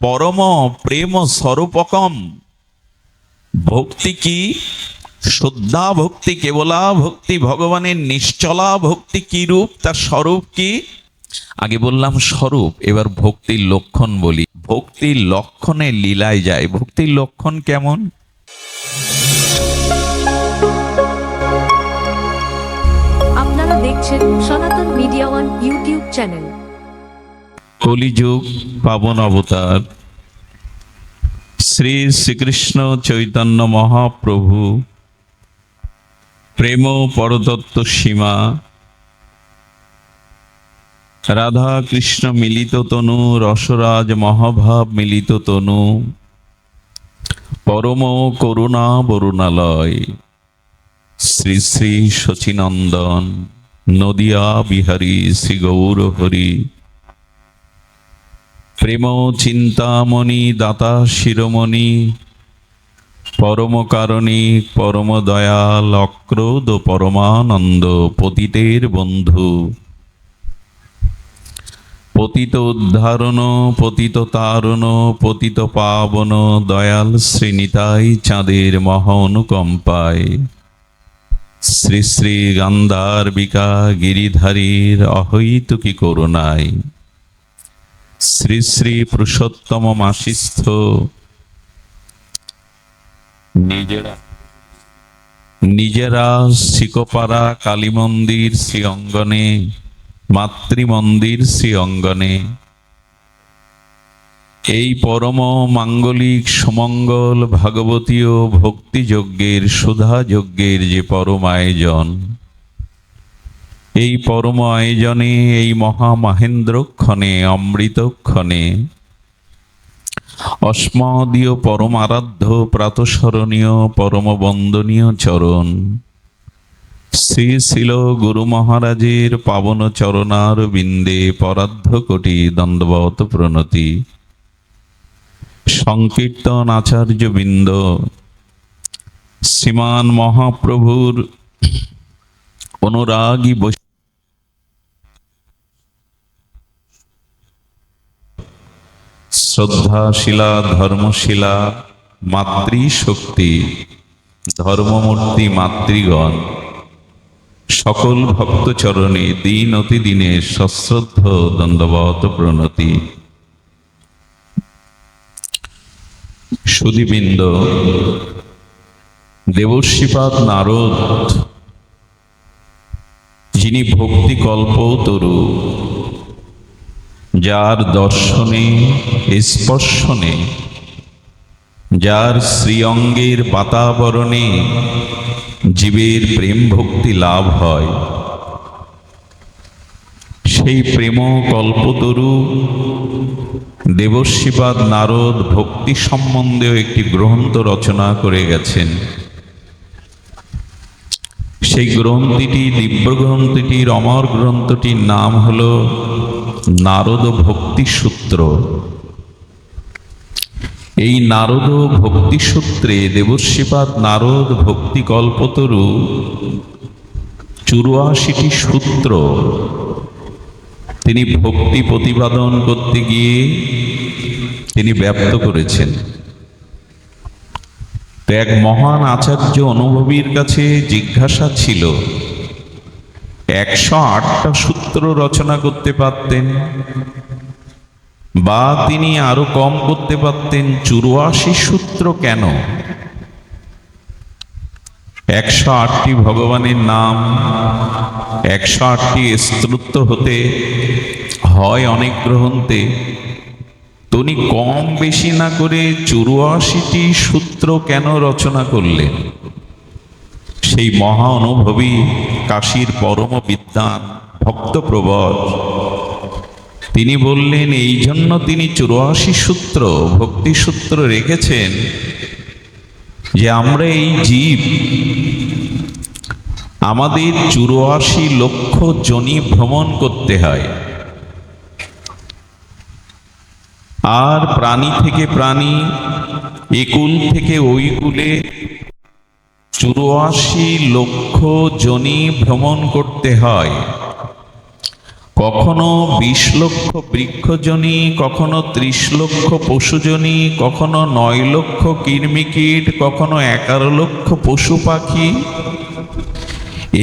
পরম প্রেম স্বরূপকম। ভক্তি কি? শুদ্ধা ভক্তি, কেবলা ভক্তি, ভগবানের নিশ্চলা ভক্তি কি রূপ, তার স্বরূপ কি? আগে বললাম স্বরূপ, এবার ভক্তির লক্ষণ বলি। ভক্তির লক্ষণে লীলায় যায়। ভক্তির লক্ষণ কেমন? আপনারা দেখছেন সনাতন মিডিয়া ওয়ান ইউটিউব চ্যানেল। কলিযুগ পাবন অবতার শ্রী শ্রীকৃষ্ণ চৈতন্য মহাপ্রভু, প্রেম পরতত্ত্ব সীমা, রাধা কৃষ্ণ মিলিত তনু, রসরাজ মহাভাব মিলিত তনু, পরম করুণা বরুণালয়, শ্রী শ্রী শচীনন্দন নদিয়া বিহারী শ্রী গৌর হরি, প্রেম চিন্তামণি দাতা শিরোমণি, পরম কারণিক পরম দয়াল অক্রোধ পরমানন্দ, পতিতের বন্ধু, পতিত উদ্ধারণ পতিত তারণ পতিত পাবন, দয়াল শ্রীনিতাই চাঁদের মহা অনুকম্পায়, শ্রী শ্রী গান্ধার্বিকা গিরিধারীর অহৈতুকী করুণায়, শ্রী শ্রী পুরুষোত্তম মাসিস্থ নিজেরা শিকোপাড়া কালী মন্দির শ্রী অঙ্গনে, মাতৃমন্দির শ্রী অঙ্গনে, এই পরম মাঙ্গলিক সুমঙ্গল ভাগবতীয় ভক্তিযজ্ঞের সুধা যজ্ঞের যে পরম আয়োজন, এই পরম আয়োজনে এই মহামহেন্দ্রক্ষণে অমৃতক্ষণে অস্মদীয় পরম আরাধ্য প্রাতঃস্মরণীয় পরম বন্দনীয় চরণ শ্রী শিল গুরু মহারাজের পাবন চরণার বিন্দে পরার্ধ কোটি দণ্ডবত প্রণতি। সংকীর্তন আচার্য বৃন্দ, শ্রীমান মহাপ্রভুর অনুরাগী শ্রদ্ধাশীলা ধর্মশীলা মাতৃশক্তি ধর্মমূর্তি মাতৃগণ, সকল ভক্তচরণে দিন অতি দিনে সশ্রদ্ধ দণ্ডবত প্রণতি। সুধীবৃন্দ, দেবর্ষিপাদ নারদ, যিনি ভক্তি কল্পতরু, যার দর্শনে স্পর্শনে, যার শ্রীঅঙ্গের বাতাবরণে জীবের প্রেম ভক্তি লাভ হয়, সেই প্রেম কল্পতরু দেবর্ষিপাদ নারদ ভক্তি সম্বন্ধেও একটি গ্রন্থ রচনা করে গেছেন। সেই গ্রন্থটি, দিব্য গ্রন্থটির, অমর গ্রন্থটির নাম হল নারদ ভক্তি সূত্র। এই নারদ ভক্তি সূত্রে দেবর্ষিপাদ নারদ ভক্তি কল্পতরু 84টি সূত্র তিনি ভক্তি প্রতিপাদন করতে গিয়ে তিনি ব্যক্ত করেছেন। তো এক মহান আচার্য অনুভবীর কাছে জিজ্ঞাসা ছিল, 108টা সূত্র রচনা করতে পারতেন, বা তিনি আরো কম করতে পারতেন, 84 সূত্র কেন? 108টি ভগবানের নাম, 108টি স্তোত্র হতে হয় অনেক গ্রন্থে, তিনি কম বেশি না করে 84টি সূত্র কেন রচনা করলেন? সেই মহা অনুভবী কাশীর পরম বিদ্বান ভক্তপ্রবর তিনি বললেন, এই জন্য তিনি 84 সূত্র ভক্তি সূত্র রেখেছেন যে আমরা এই জীব, আমাদের 84 লক্ষ যোনি ভ্রমণ করতে হয়, আর প্রাণী থেকে প্রাণী, একুল থেকে ওই কুলে 84 লক্ষ যোনি ভ্রমণ করতে হয়। কখনো 20 লক্ষ বৃক্ষজনী, কখনো 30 লক্ষ পশুজনী, কখনো 9 লক্ষ কীর্মিকীট, কখনো 11 লক্ষ পশু পাখি,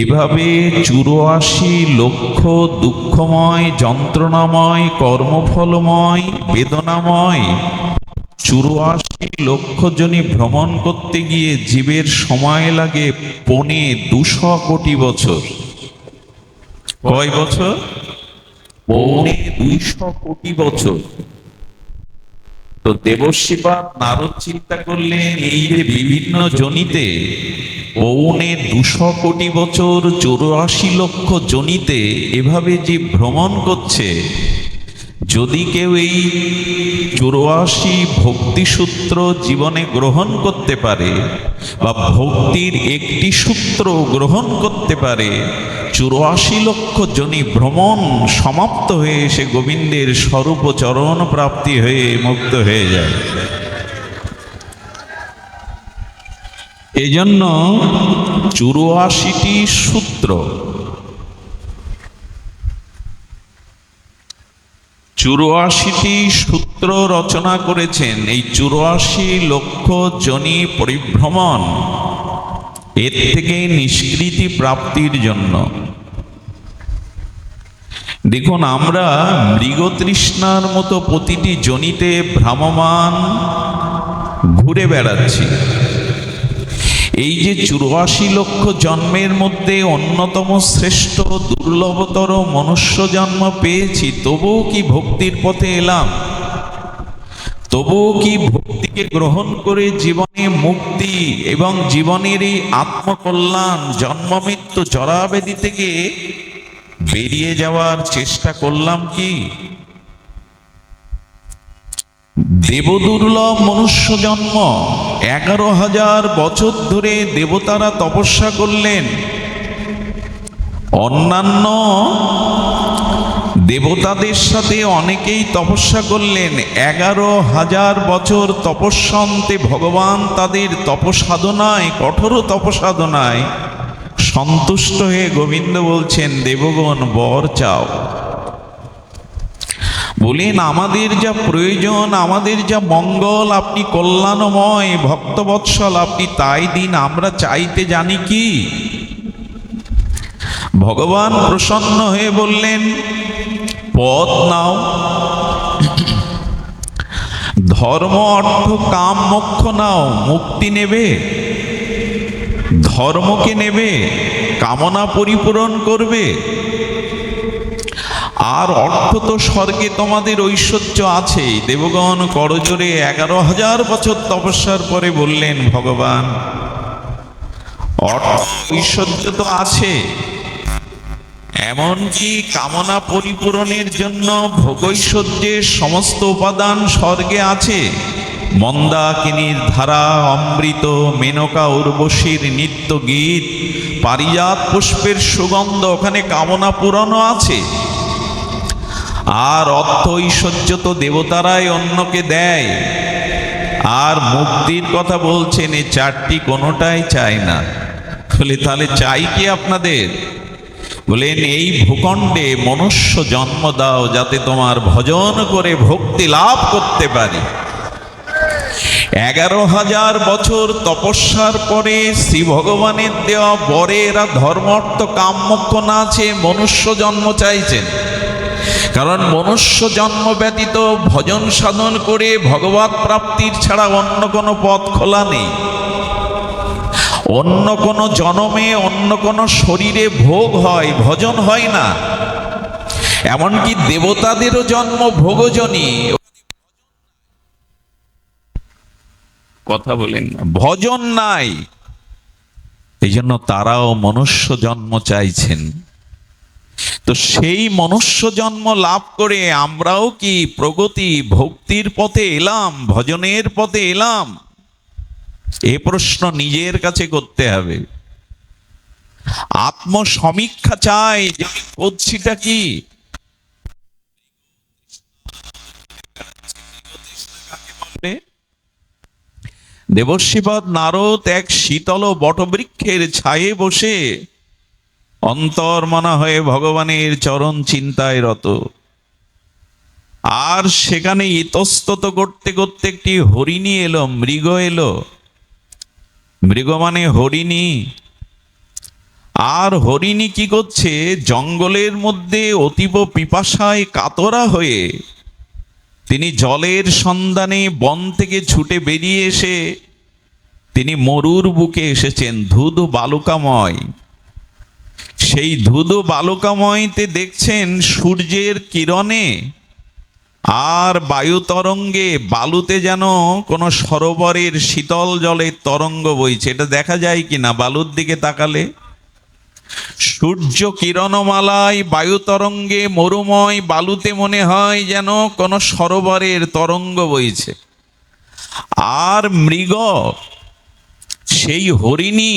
এভাবে 84 লক্ষ দুঃখময়, যন্ত্রণাময়, কর্মফলময়, বেদনাময় 84 লক্ষ জনী ভ্রমণ করতে গিয়ে জীবের সময় লাগে 2.25 কোটি বছর। কয় বছর? 2.25 কোটি বছর। তো দেবর্ষিপাদ নারদ চিন্তা করলেন, এই যে বিভিন্ন জনিতে 2.25 কোটি বছর, 84 লক্ষ জনিতে এভাবে যে ভ্রমণ করছে, যদি কেউ এই 84 ভক্তি সূত্র জীবনে গ্রহণ করতে পারে বা ভক্তির একটি সূত্র গ্রহণ করতে পারে, 84 লক্ষ জনি ভ্রমণ সমাপ্ত হয়ে এসে গোবিন্দের স্বরূপ চরণ প্রাপ্তি হয়ে মুক্ত হয়ে যায়। এজন্য 84টি সূত্র, 84টি সূত্র রচনা করেছেন এই 84 লক্ষ জনি পরিভ্রমণ, এর থেকে নিষ্কৃতি প্রাপ্তির জন্য। দেখুন, আমরা মৃগতৃষ্ণার মতো প্রতিটি জনিতে ভ্রাম্যমান ঘুরে বেড়াচ্ছি। এই যে 84 লক্ষ জন্মের মধ্যে অন্যতম শ্রেষ্ঠ দুর্লভতর মনুষ্য জন্ম পেয়েছি, তবুও কি ভক্তির পথে এলাম? তবুও কি ভক্তিকে গ্রহণ করে জীবনে মুক্তি এবং জীবনের এই আত্মকল্যাণ, জন্ম মৃত্যু জরাবেদি থেকে বেরিয়ে যাওয়ার চেষ্টা করলাম কি? দেবদুর্লভ মনুষ্য জন্ম, 11,000 বছর ধরে দেবতারা তপস্যা করলেন। অন্যান্য দেবতাদের সাথে অনেকেই তপস্যা করলেন। 11,000 বছর তপস্যান্তে ভগবান তাদের তপসাধনায়, কঠোর তপসাধনায় সন্তুষ্ট হয়ে গোবিন্দ বলছেন, দেবগণ বর চাও। বলেন, আমাদের যা প্রয়োজন, আমাদের যা মঙ্গল, আপনি কল্যাণময় ভক্তবৎসল, আপনি তাই দিন, আমরা চাইতে জানি কি? ভগবান প্রসন্ন হয়ে বললেন, পদ নাও। ধর্ম অর্থ কাম মোক্ষ নাও। মুক্তি নেবে, ধর্মকে নেবে, কামনা পরিপূরণ করবে। আর অর্থ তো স্বর্গে তোমাদের ঐশ্বর্য আছে। দেবগণ করজোরে 11,000 বছর তপস্যার পরে বললেন, ভগবান অর্থ ঐশ্বর্য তো আছে, এমনকি কামনা পরিপূরণের জন্য ভোগৈশ্বর্যের সমস্ত উপাদান স্বর্গে আছে। মন্দাকিনীর ধারা, অমৃত, মেনকা উর্বশীর নিত্য গীত, পারিজাত পুষ্পের সুগন্ধ, ওখানে কামনা পূরণও আছে। আর অর্থ ঐশ্বর্য তো দেবতারাই অন্যকে দেয়। আর মুক্তির কথা বলছেন, এই 4টি কোনোটাই চায় না। বলে, তাহলে চাই কি আপনাদের? বলেন, এই ভূখণ্ডে মনুষ্য জন্ম দাও, যাতে তোমার ভজন করে ভক্তি লাভ করতে পারি। 11,000 বছর তপস্যার পরে শ্রী ভগবানের দেওয়া বরে এরা ধর্ম অর্থ কাম মোক্ষ না চেয়ে মনুষ্য জন্ম চাইছেন। কারণ মনুষ্য জন্ম ব্যতীত ভজন সাধন করে ভগবৎ প্রাপ্তির ছাড়া অন্য কোনো পথ খোলা নেই। অন্য কোনো জন্মে, অন্য কোনো শরীরে ভোগ হয়, ভজন হয় না। এমনকি দেবতাদেরও জন্ম ভোগজনী। কথা বলেন, ভজন নাই। এই জন্য তারাও মনুষ্য জন্ম চাইছেন। তো সেই মনুষ্য জন্ম লাভ করে আমরাও কি প্রগতি ভক্তির পথে এলাম, ভজনের পথে এলাম? এ প্রশ্ন নিজের কাছে করতে হবে। আত্মসমীক্ষা চাই যে করছিটা কি। দেবর্ষিপদ নারদ এক শীতল বটবৃক্ষের ছায়ে বসে অন্তর্মনা হয়ে ভগবানের চরণ চিন্তায় রত। আর সেখানে ইতস্তত করতে করতে একটি হরিণী এলো, মৃগ এলো। মৃগ মানে হরিণী। আর হরিণী কি করছে, জঙ্গলের মধ্যে অতীব পিপাসায় কাতরা হয়ে তিনি জলের সন্ধানে বন থেকে ছুটে বেরিয়ে এসে তিনি মরুর বুকে এসেছেন, ধুধু বালুকাময়। সেই ধুধু বালুকাময়তে দেখছেন সূর্যের কিরণে আর বায়ু তরঙ্গে বালুতে যেন কোনো সরোবরের শীতল জলের তরঙ্গ বইছে। এটা দেখা যায় কিনা বালুর দিকে তাকালে? সূর্য কিরণমালায় বায়ু তরঙ্গে মরুময় বালুতে মনে হয় যেন কোনো সরোবরের তরঙ্গ বইছে। আর মৃগ সেই হরিণী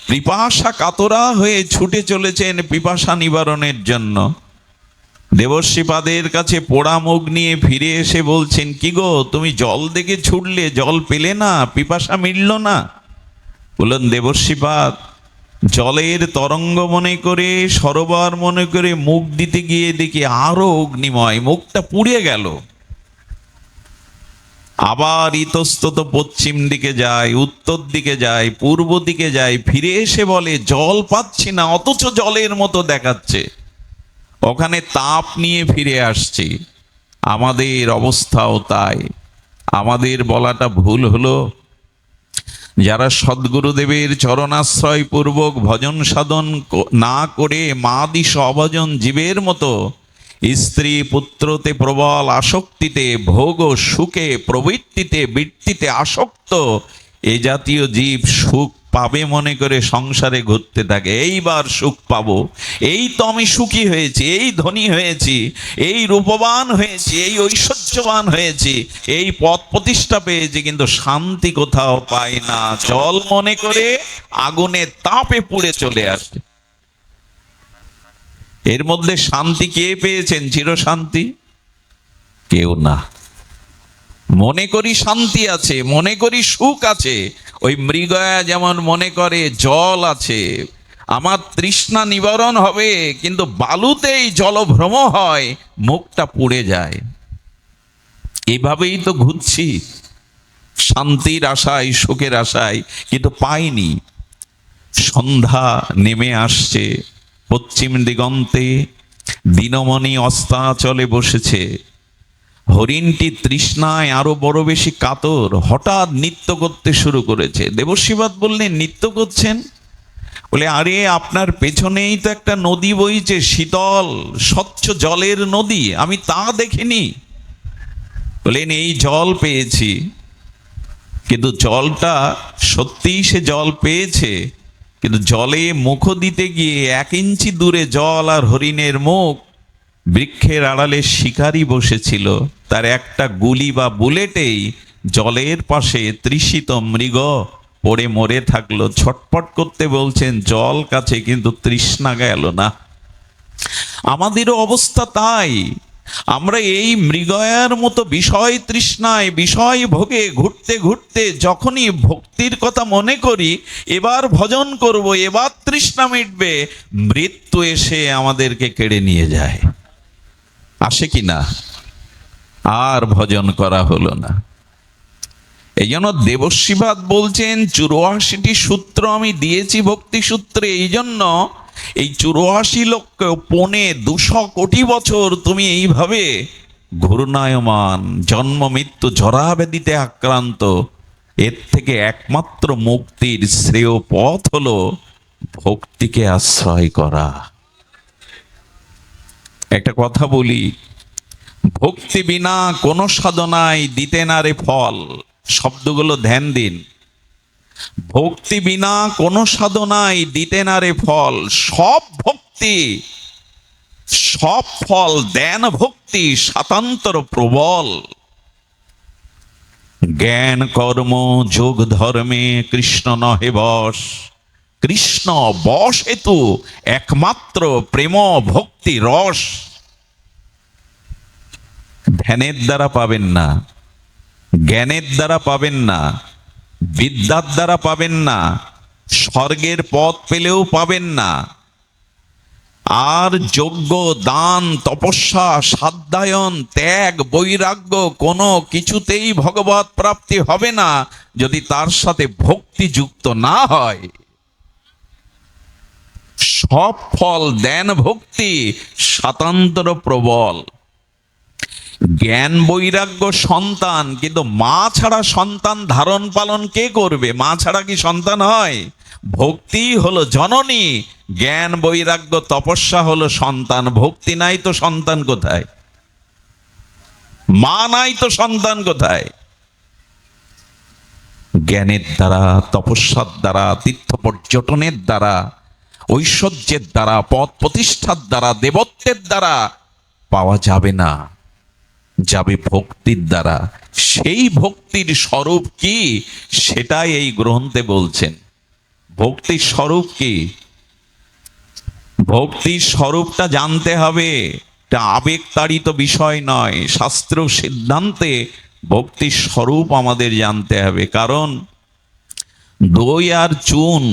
পিপাসা কাতরা হয়ে ছুটে চলেছেন পিপাসা নিবারণের জন্য। দেবর্ষিপাদের কাছে পোড়া মুখ নিয়ে ফিরে এসে বলছেন, কি গো, তুমি জল দেখে ছুটলে, জল পেলে না, পিপাসা মিটল না? বললেন, দেবর্ষিপাদ, জলের তরঙ্গ মনে করে, সরোবর মনে করে মুখ দিতে গিয়ে দেখি আরো অগ্নিময়, মুখটা পুড়ে গেল। আবার ইতস্তত পশ্চিম দিকে যায়, উত্তর দিকে যায়, পূর্ব দিকে যায়, ফিরে এসে বলে জল পাচ্ছি না, অথচ জলের মতো দেখাচ্ছে। ওখানে তাপ নিয়ে ফিরে আসছি। আমাদের অবস্থাও তাই। আমাদের বলাটা ভুল হলো। যারা সদ্গুরুদেবের চরণাশ্রয় পূর্বক ভজন সাধন না করে মাদিশ অভজন জীবের মতো স্ত্রী পুত্রতে প্রবল আসক্তিতে, ভোগ ও সুখে প্রবৃত্তিতে বৃত্তিতে আসক্ত এ জাতীয় জীব সুখ পাবে মনে করে সংসারে ঘুরতে থাকে। এইবার সুখ পাবো, এই তো আমি সুখী হয়েছি, এই ধনী হয়েছি, এই রূপবান হয়েছি, এই ঐশ্বর্যবান হয়েছি, এই পদ প্রতিষ্ঠা পেয়েছি, কিন্তু শান্তি কোথাও পাই না। জল মনে করে আগুনে তাপে পুড়ে চলে আসে। এর মধ্যে শান্তি কে পেয়েছেন? চিরশান্তি? কেউ না। মনে করি শান্তি আছে, মনে করি সুখ আছে। ওই মৃগয়া যেমন মনে করে জল আছে, আমার তৃষ্ণা নিবারণ হবে, কিন্তু বালুতেই জলভ্রম হয়, মুখটা পুড়ে যায়। এভাবেই তো ঘুরছি শান্তির আশায়, সুখের আশায়, কিন্তু পাইনি। সন্ধ্যা নেমে আসছে, পশ্চিম দিগন্তে দিনমণি অস্তাচলে বসেছে। হরিণটি তৃষ্ণায় আরো বড় বেশি কাতর, হঠাৎ নৃত্য করতে শুরু করেছে। দেবর্ষিপাদ বললেন, নৃত্য করছেন? বলে, আরে আপনার পেছনেই তো একটা নদী বইছে, শীতল স্বচ্ছ জলের নদী, আমি তা দেখিনি। বলেন, এই জল পেয়েছি, কিন্তু জলটা সত্যিই সে জল পেয়েছে, কিন্তু জলে মুখ দিতে গিয়ে 1 ইঞ্চি দূরে জল আর হরিণের মুখ। বৃক্ষের আড়ালে শিকারী বসেছিল, তার একটা গুলি বা বুলেটেই জলের পাশে তৃষিত মৃগ পড়ে মরে থাকলো। ছটপট করতে বলছেন, জল কাছে কিন্তু তৃষ্ণা গেল না। আমাদেরও অবস্থা তাই। আমরা এই মৃগয়ার মতো বিষয় তৃষ্ণায়, বিষয় ভোগে ঘুরতে ঘুরতে যখনই ভক্তির কথা মনে করি, এবার ভজন করব, এবার তৃষ্ণা মিটবে, মৃত্যু এসে আমাদেরকে কেড়ে নিয়ে যায়। আসে কি না? আর ভজন করা হলো না। এই জন্য দেবর্ষিপাদ বলছেন, 84টি সূত্র আমি দিয়েছি ভক্তি সূত্রে। এই জন্য এই 84 লক্ষ 2.25 কোটি বছর তুমি এইভাবে ঘূর্ণায়মান, জন্ম মৃত্যু জরাব্যাধিতে আক্রান্ত। এর থেকে একমাত্র মুক্তির শ্রেয় পথ হলো ভক্তিকে আশ্রয় করা। একটা কথা বলি, ভক্তি বিনা কোনো সাধনায় দিতে না রে ফল। শব্দগুলো ধ্যান দিন। ভক্তি বিনা কোনো সাধনায় দিতে না রে ফল। সব ভক্তি, সব ফল দেন ভক্তি স্বাতন্ত্র প্রবল। জ্ঞান কর্ম যোগ ধর্মে কৃষ্ণ নহে বশ। কৃষ্ণ বশ হেতু একমাত্র প্রেম ভক্তি রস। ধ্যানের দ্বারা পাবেন না, জ্ঞানের দ্বারা পাবেন না, বিদ্যার দ্বারা পাবেন না, স্বর্গের পথ পেলেও পাবেন না। আর যজ্ঞ, দান, তপস্যা, সাধ্যায়ন, ত্যাগ, বৈরাগ্য কোনো কিছুতেই ভগবৎ প্রাপ্তি হবে না যদি তার সাথে ভক্তি যুক্ত না হয়। সব ফল দেন ভক্তি স্বাতন্ত্র প্রবল। জ্ঞান বৈরাগ্য সন্তান, কিন্তু মা ছাড়া সন্তান ধারণ পালন কে করবে? মা ছাড়া কি সন্তান হয়? ভক্তি হলো জননী, জ্ঞান বৈরাগ্য তপস্যা হলো সন্তান। ভক্তি নাই তো সন্তান কোথায়? মা নাই তো সন্তান কোথায়? জ্ঞানের দ্বারা, তপস্যার দ্বারা, তীর্থ পর্যটনের দ্বারা, ঐশ্বর্যের দ্বারা, পদ প্রতিষ্ঠার দ্বারা, দেবত্বের দ্বারা পাওয়া যাবে না, যাবে ভক্তির দ্বারা। সেই ভক্তির স্বরূপ কি সেটাই এই গ্রন্থে বলছেন। ভক্তির স্বরূপ কি? ভক্তির স্বরূপটা জানতে হবে। এটা আবেগতাড়িত বিষয় নয়, শাস্ত্র সিদ্ধান্তে ভক্তির স্বরূপ আমাদের জানতে হবে। কারণ দই আর চুন,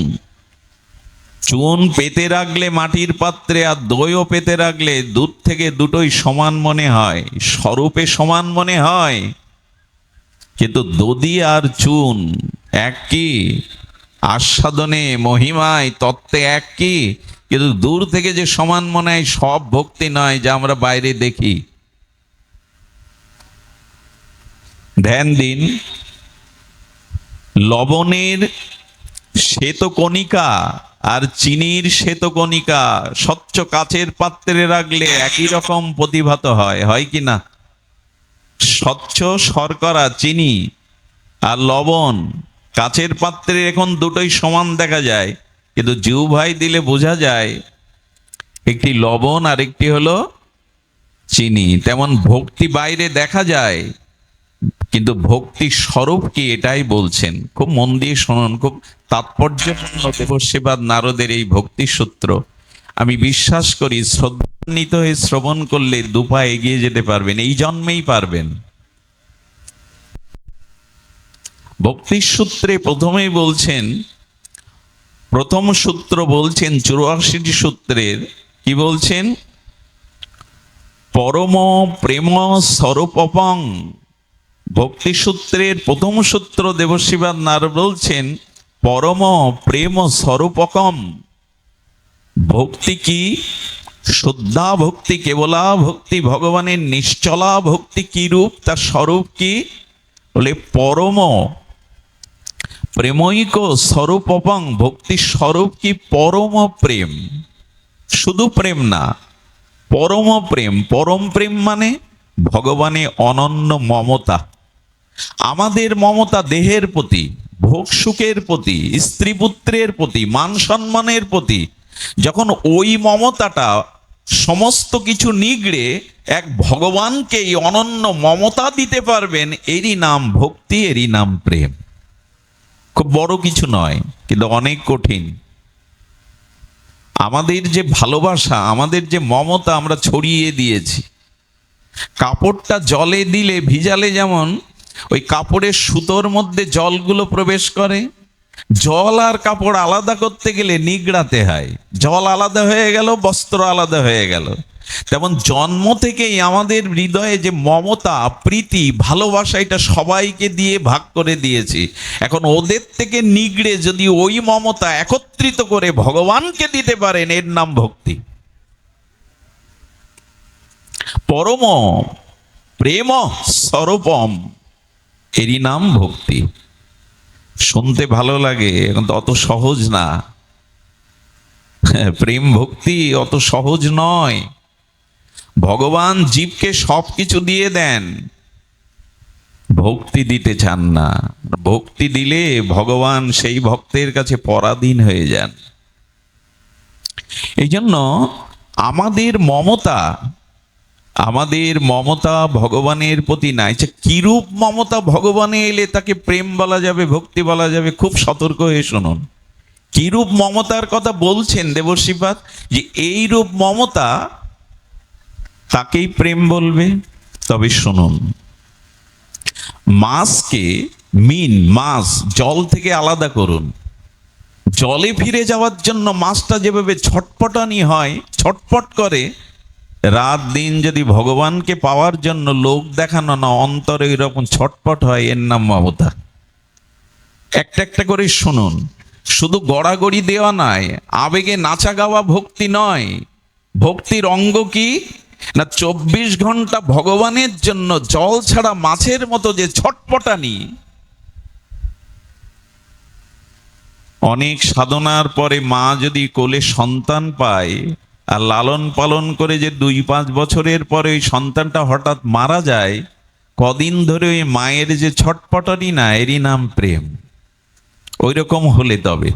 চুন পেতে রাখলে মাটির পাত্রে আর দইও পেতে রাখলে দূর থেকে দুটোই সমান মনে হয়, স্বরূপে সমান মনে হয়, কিন্তু দধি আর চুন এক কি? আস্বাদনে, মহিমায়, তত্ত্বে এক কি, কিন্তু দূর থেকে যে সমান মনে হয় সব ভক্তি নয় যা আমরা বাইরে দেখি। ধ্যান দিন, লবণের শ্বেতকণিকা আর চিনির শ্বেতকণিকা স্বচ্ছ কাচের পাত্রে রাখলে একই রকম প্রতিভাত হয়, হয় কি না? স্বচ্ছ শর্করা, চিনি আর লবণ কাচের পাত্রে এখন দুটোই সমান দেখা যায়, কিন্তু জিহ্বায় দিলে বোঝা যায় একটি লবণ আর একটি হলো চিনি। তেমন ভক্তি বাইরে দেখা যায়, কিন্তু ভক্তি স্বরূপ কি এটাই বলছেন। খুব মন দিয়ে শুনুন, খুব তাৎপর্যপূর্ণ দেবসেবাদ নারদের এই ভক্তি সূত্র। আমি বিশ্বাস করি শ্রদ্ধান্বিত হয়ে শ্রবণ করলে দুপা এগিয়ে যেতে পারবেন, এই জন্মেই পারবেন। ভক্তির সূত্রে প্রথমেই বলছেন, প্রথম সূত্র বলছেন 84টি সূত্রের, কি বলছেন? পরম প্রেম স্বরূপং। ভক্তি সূত্রের প্রথম সূত্র দেবশিবাদ নারদ বলছেন পরম প্রেম স্বরূপকম। ভক্তি কি? শুদ্ধা ভক্তি, কেবলা ভক্তি, ভগবানের নিশ্চলা ভক্তি কি রূপ, তার স্বরূপ কি? বলে পরম প্রেমৈক স্বরূপং। ভক্তির স্বরূপ কি? পরম প্রেম। শুধু প্রেম না, পরম প্রেম। পরম প্রেম মানে ভগবানে অনন্য মমতা। আমাদের মমতা দেহের প্রতি, ভোগ সুখের প্রতি, স্ত্রী পুত্রের প্রতি, মান সম্মানের প্রতি। যখন ওই মমতাটা সমস্ত কিছু নিগড়ে এক ভগবানকে এই অনন্য মমতা দিতে পারবেন, এরই নাম ভক্তি, এরই নাম প্রেম। খুব বড় কিছু নয়, কিন্তু অনেক কঠিন। আমাদের যে ভালোবাসা, আমাদের যে মমতা আমরা ছড়িয়ে দিয়েছি। কাপড়টা জলে দিলে, ভিজালে যেমন ওই কাপড়ের সুতোর মধ্যে জলগুলো প্রবেশ করে, জল আর কাপড় আলাদা করতে গেলে নিগড়াতে হয়। জল আলাদা হয়ে গেল, বস্ত্র আলাদা হয়ে গেল। তেমন জন্ম থেকেই আমাদের হৃদয়ে যে মমতা, প্রীতি, ভালোবাসা, এটা সবাইকে দিয়ে ভাগ করে দিয়েছি। এখন ওদের থেকে নিগড়ে যদি ওই মমতা একত্রিত করে ভগবানকে দিতে পারেন, এর নাম ভক্তি। পরম প্রেম স্বরূপম, এরই নাম ভক্তি। শুনতে ভালো লাগে, এখন তো অত সহজ না। প্রেম ভক্তি অত সহজ নয়। ভগবান জীবকে সবকিছু দিয়ে দেন, ভক্তি দিতে চান না। ভক্তি দিলে ভগবান সেই ভক্তের কাছে পরাধীন হয়ে যান। এই জন্য আমাদের মমতা ভগবানের প্রতি নাই। কিরূপ মমতা ভগবানে এলে তাকে প্রেম বলা যাবে, ভক্তি বলা যাবে? খুব সতর্ক হয়ে শুনুন। কিরূপ মমতার কথা বলছেন দেবশ্রীপাদ, যে এই রূপ মমতা তাকেই প্রেম বলবে। তবে শুনুন, মাছকে, মাছ জল থেকে আলাদা করুন। জলে ফিরে যাওয়ার জন্য মাছটা যেভাবে ছটপটানি হয়, ছটপট করে, রাত দিন যদি ভগবানকে পাওয়ার জন্য লোক দেখানো না, অন্তরে এরকম ছটপট হয়, এর নাম মমতা। একটা একটা করে শুনুন। শুধু গড়াগড়ি দেওয়া নয়, আবেগে নাচা গাওয়া ভক্তি নয়। ভক্তির অঙ্গ কি না, 24 ঘন্টা ভগবানের জন্য জল ছাড়া মাছের মতো যে ছটপটানি। অনেক সাধনার পরে মা যদি কোলে সন্তান পায় আর লালন পালন করে যে 2-5 বছরের পরে ওই সন্তানটা হঠাৎ মারা যায়, কদিন ধরে ওই মায়ের যে ছটপটানি না, এরই নাম প্রেম। ওই রকম হলে তবে।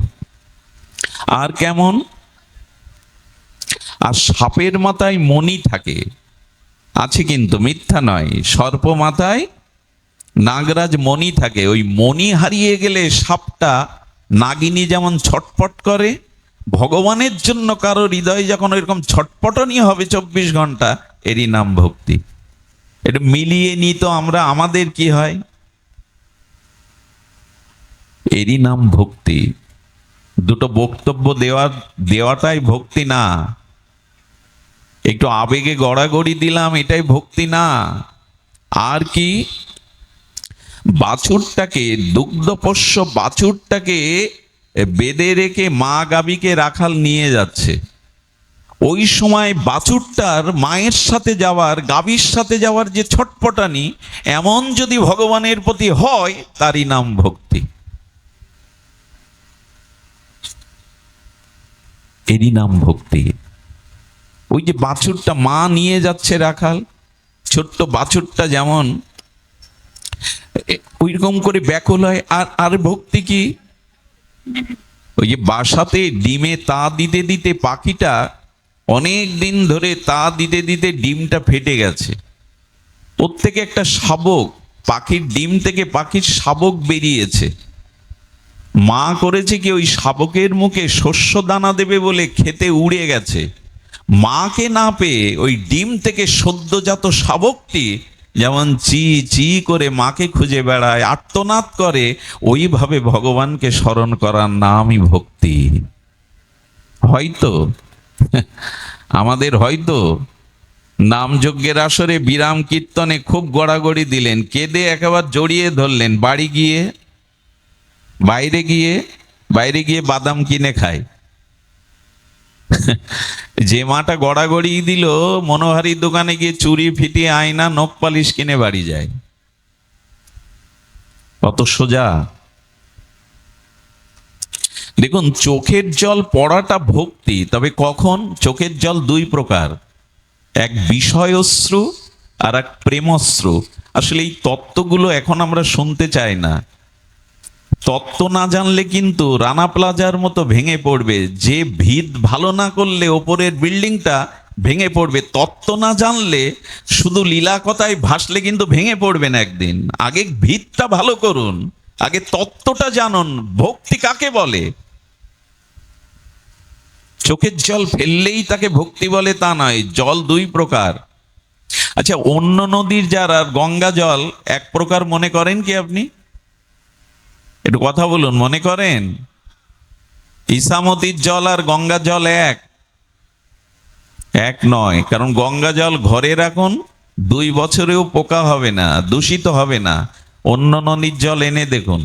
আর কেমন? আর সাপের মাথায় মণি থাকে, আছে কিন্তু মিথ্যা নয়। সর্প মাথায় নাগরাজ মণি থাকে। ওই মণি হারিয়ে গেলে সাপটা, নাগিনী যেমন ছটপট করে, ভগবানের জন্য কারো হৃদয় যখন এরকম ছটপটনি হবে 24 ঘন্টা, এরই নাম ভক্তি। এটা মিলিয়ে নিই তো আমরা, আমাদের কি হয়? এরই নাম ভক্তি। দুটো বক্তব্য দেওয়াটাই ভক্তি না। একটু আবেগে গড়াগড়ি দিলাম, এটাই ভক্তি না। আর কি? বাছুরটাকে, দুগ্ধপোষ্য বাছুরটাকে বেঁধে রেখে মা গাভীকে রাখাল নিয়ে যাচ্ছে। ওই সময় বাছুরটার মায়ের সাথে যাওয়ার, গাভীর সাথে যাওয়ার যে ছটপটানি, এমন যদি ভগবানের প্রতি হয়, তারই নাম ভক্তি। এরই নাম ভক্তি। ওই যে বাছুরটা মা নিয়ে যাচ্ছে রাখাল, ছোট্ট বাছুরটা যেমন ওইরকম করে ব্যাকুল হয়। আর ভক্তি কি? ওই যে বাসাতে ডিমে তা দিতে দিতে পাখিটা অনেক দিন ধরে তা দিতে দিতে ডিমটা ফেটে গেছে। ওর থেকে একটা শাবক, পাখির ডিম থেকে পাখির শাবক বেরিয়েছে। মা করেছে কি, ওই শাবকের মুখে শস্য দানা দেবে বলে খেতে উড়ে গেছে। মাকে না পেয়ে ওই ডিম থেকে সদ্যজাত শাবকটি যেমন চি চি করে মাকে খুঁজে বেড়ায়, আর্তনাদ করে, ওইভাবে ভগবানকে স্মরণ করার নামই ভক্তি। হয়তো আমাদের হয়তো নামযজ্ঞের আসরে বিরাম কীর্তনে খুব গড়াগড়ি দিলেন, কেঁদে একেবারে জড়িয়ে ধরলেন, বাড়ি গিয়ে বাইরে গিয়ে বাদাম কিনে খায়। যে মাটা গড়াগড়ি দিল, মনোহারীর দোকানে গিয়ে চুরি, ফিটি, আয়না, নখ পালিশ কিনে বাড়ি যায়। কত সোজা। দেখুন, চোখের জল পড়াটা ভক্তি। তবে কখন? চোখের জল 2 প্রকার, এক বিষয়শ্রু আর এক প্রেমশ্রু। আসলে এই তত্ত্বগুলো এখন আমরা শুনতে চাই না। তত্ত্ব না জানলে কিন্তু রানা প্লাজার মতো ভেঙে পড়বে। যে ভিত ভালো না করলে ওপরের বিল্ডিংটা ভেঙে পড়বে। তত্ত্ব না জানলে শুধু লীলা কথায় ভাসলে কিন্তু ভেঙে পড়বেন একদিন। আগে ভিতটা ভালো করুন, আগে তত্ত্বটা জানুন। ভক্তি কাকে বলে? চোখের জল ফেললেই তাকে ভক্তি বলে তা নয়। জল 2 প্রকার। আচ্ছা, অন্য নদীর যারা গঙ্গা জল এক প্রকার মনে করেন কি আপনি? একটু কথা বলুন, মনে করেন? ইসামতির জল আর গঙ্গা জল এক নয়। কারণ গঙ্গা জল ঘরে রাখুন, 2 বছরেও পোকা হবে না, দূষিত হবে না। অন্য নদীর জল এনে দেখুন।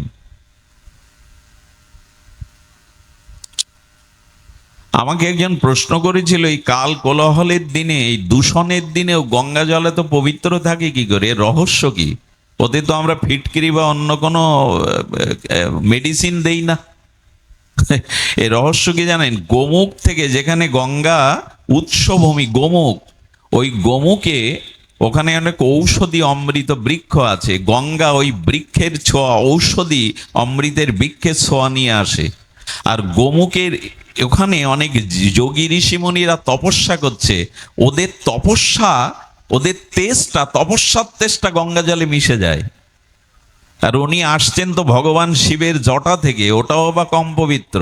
আমাকে একজন প্রশ্ন করেছিল, এই কাল কোলাহলের দিনে, এই দূষণের দিনেও গঙ্গা জল এত পবিত্র থাকে কি করে? রহস্য কি? ওতে তো আমরা ফিটকিরি বা অন্য কোনো মেডিসিন দেই না। এই রহস্য কি জানেন? গোমুখ থেকে, যেখানে গঙ্গা উৎসভূমি গোমুখ, ওই গোমুখে ওখানে অনেক ঔষধি অমৃত বৃক্ষ আছে। গঙ্গা ওই বৃক্ষের ছোঁয়া, ঔষধি অমৃতের বৃক্ষের ছোঁয়া নিয়ে আসে। আর গোমুখের ওখানে অনেক যোগী ঋষিমুনিরা তপস্যা করছে। ওদের তপস্যা, ওদের তেজটা, তপস্যার তেজটা গঙ্গা জলে মিশে যায়। আর উনি আসছেন তো ভগবান শিবের জটা থেকে, ওটাও বা কম পবিত্র।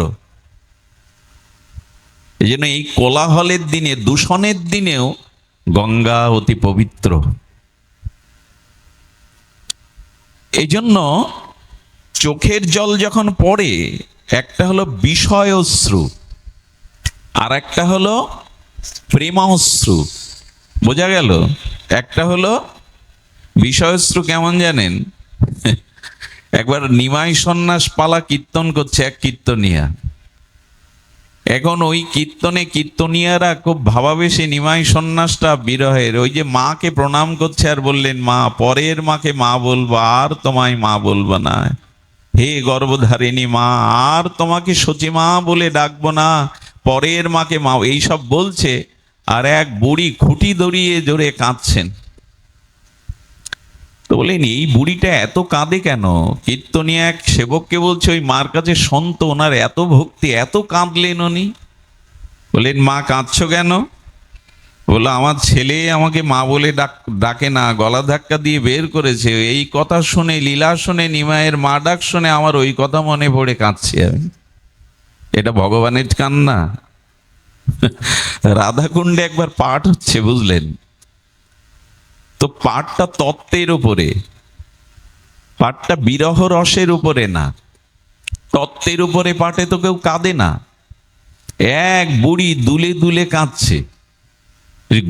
এই জন্য এই কোলাহলের দিনে, দূষণের দিনেও গঙ্গা অতি পবিত্র। এই জন্য চোখের জল যখন পড়ে, একটা হলো বিষয়শ্রু, আর একটা হলো প্রেমাশ্রু। বোঝা গেল? একটা হলো বিষয়শ্রু, কেমন জানেন? একবার নিমাই সন্ন্যাস পালা কীর্তন করছে এক কীর্তনিয়া। এখন ওই কীর্তনিয়ারা খুব ভাবাবেশে নিমাই সন্ন্যাসটা বিরহের, ওই যে মাকে প্রণাম করছে আর বললেন, মা, পরের মাকে মা বলবো, আর তোমায় মা বলবো না। হে গর্ভধারিণী মা, আর তোমাকে সচি মা বলে ডাকবো না, পরের মাকে মা, এইসব বলছে। আর এক বুড়ি খুঁটি দড়িয়ে জোরে কাঁদছেন। তো বলেন, এই বুড়িটা এত কাঁদে কেন? কীর্তনিয়া এক সেবককে বলছে, ওই মার কাছে সন্ত, ওনার এত ভক্তি, এত কাঁদলেন উনি। বলেন, মা কাঁদছো কেন? বললো, আমার ছেলে আমাকে মা বলে ডাকে না, গলা ধাক্কা দিয়ে বের করেছে। এই কথা শুনে, লীলা শুনে, নিমাইয়ের মা ডাক শুনে আমার ওই কথা মনে পড়ে কাঁদছি আমি। এটা ভগবানের কান্না? রাধাকুণ্ডে একবার পাঠ হচ্ছে, বুঝলেন তো? পাঠটা তত্ত্বের উপরে, পাঠটা বিরহ রসের উপরে না, তত্ত্বের উপরে পাঠে তো কেউ কাঁদে না। এক বুড়ি দুলে দুলে কাঁদছে।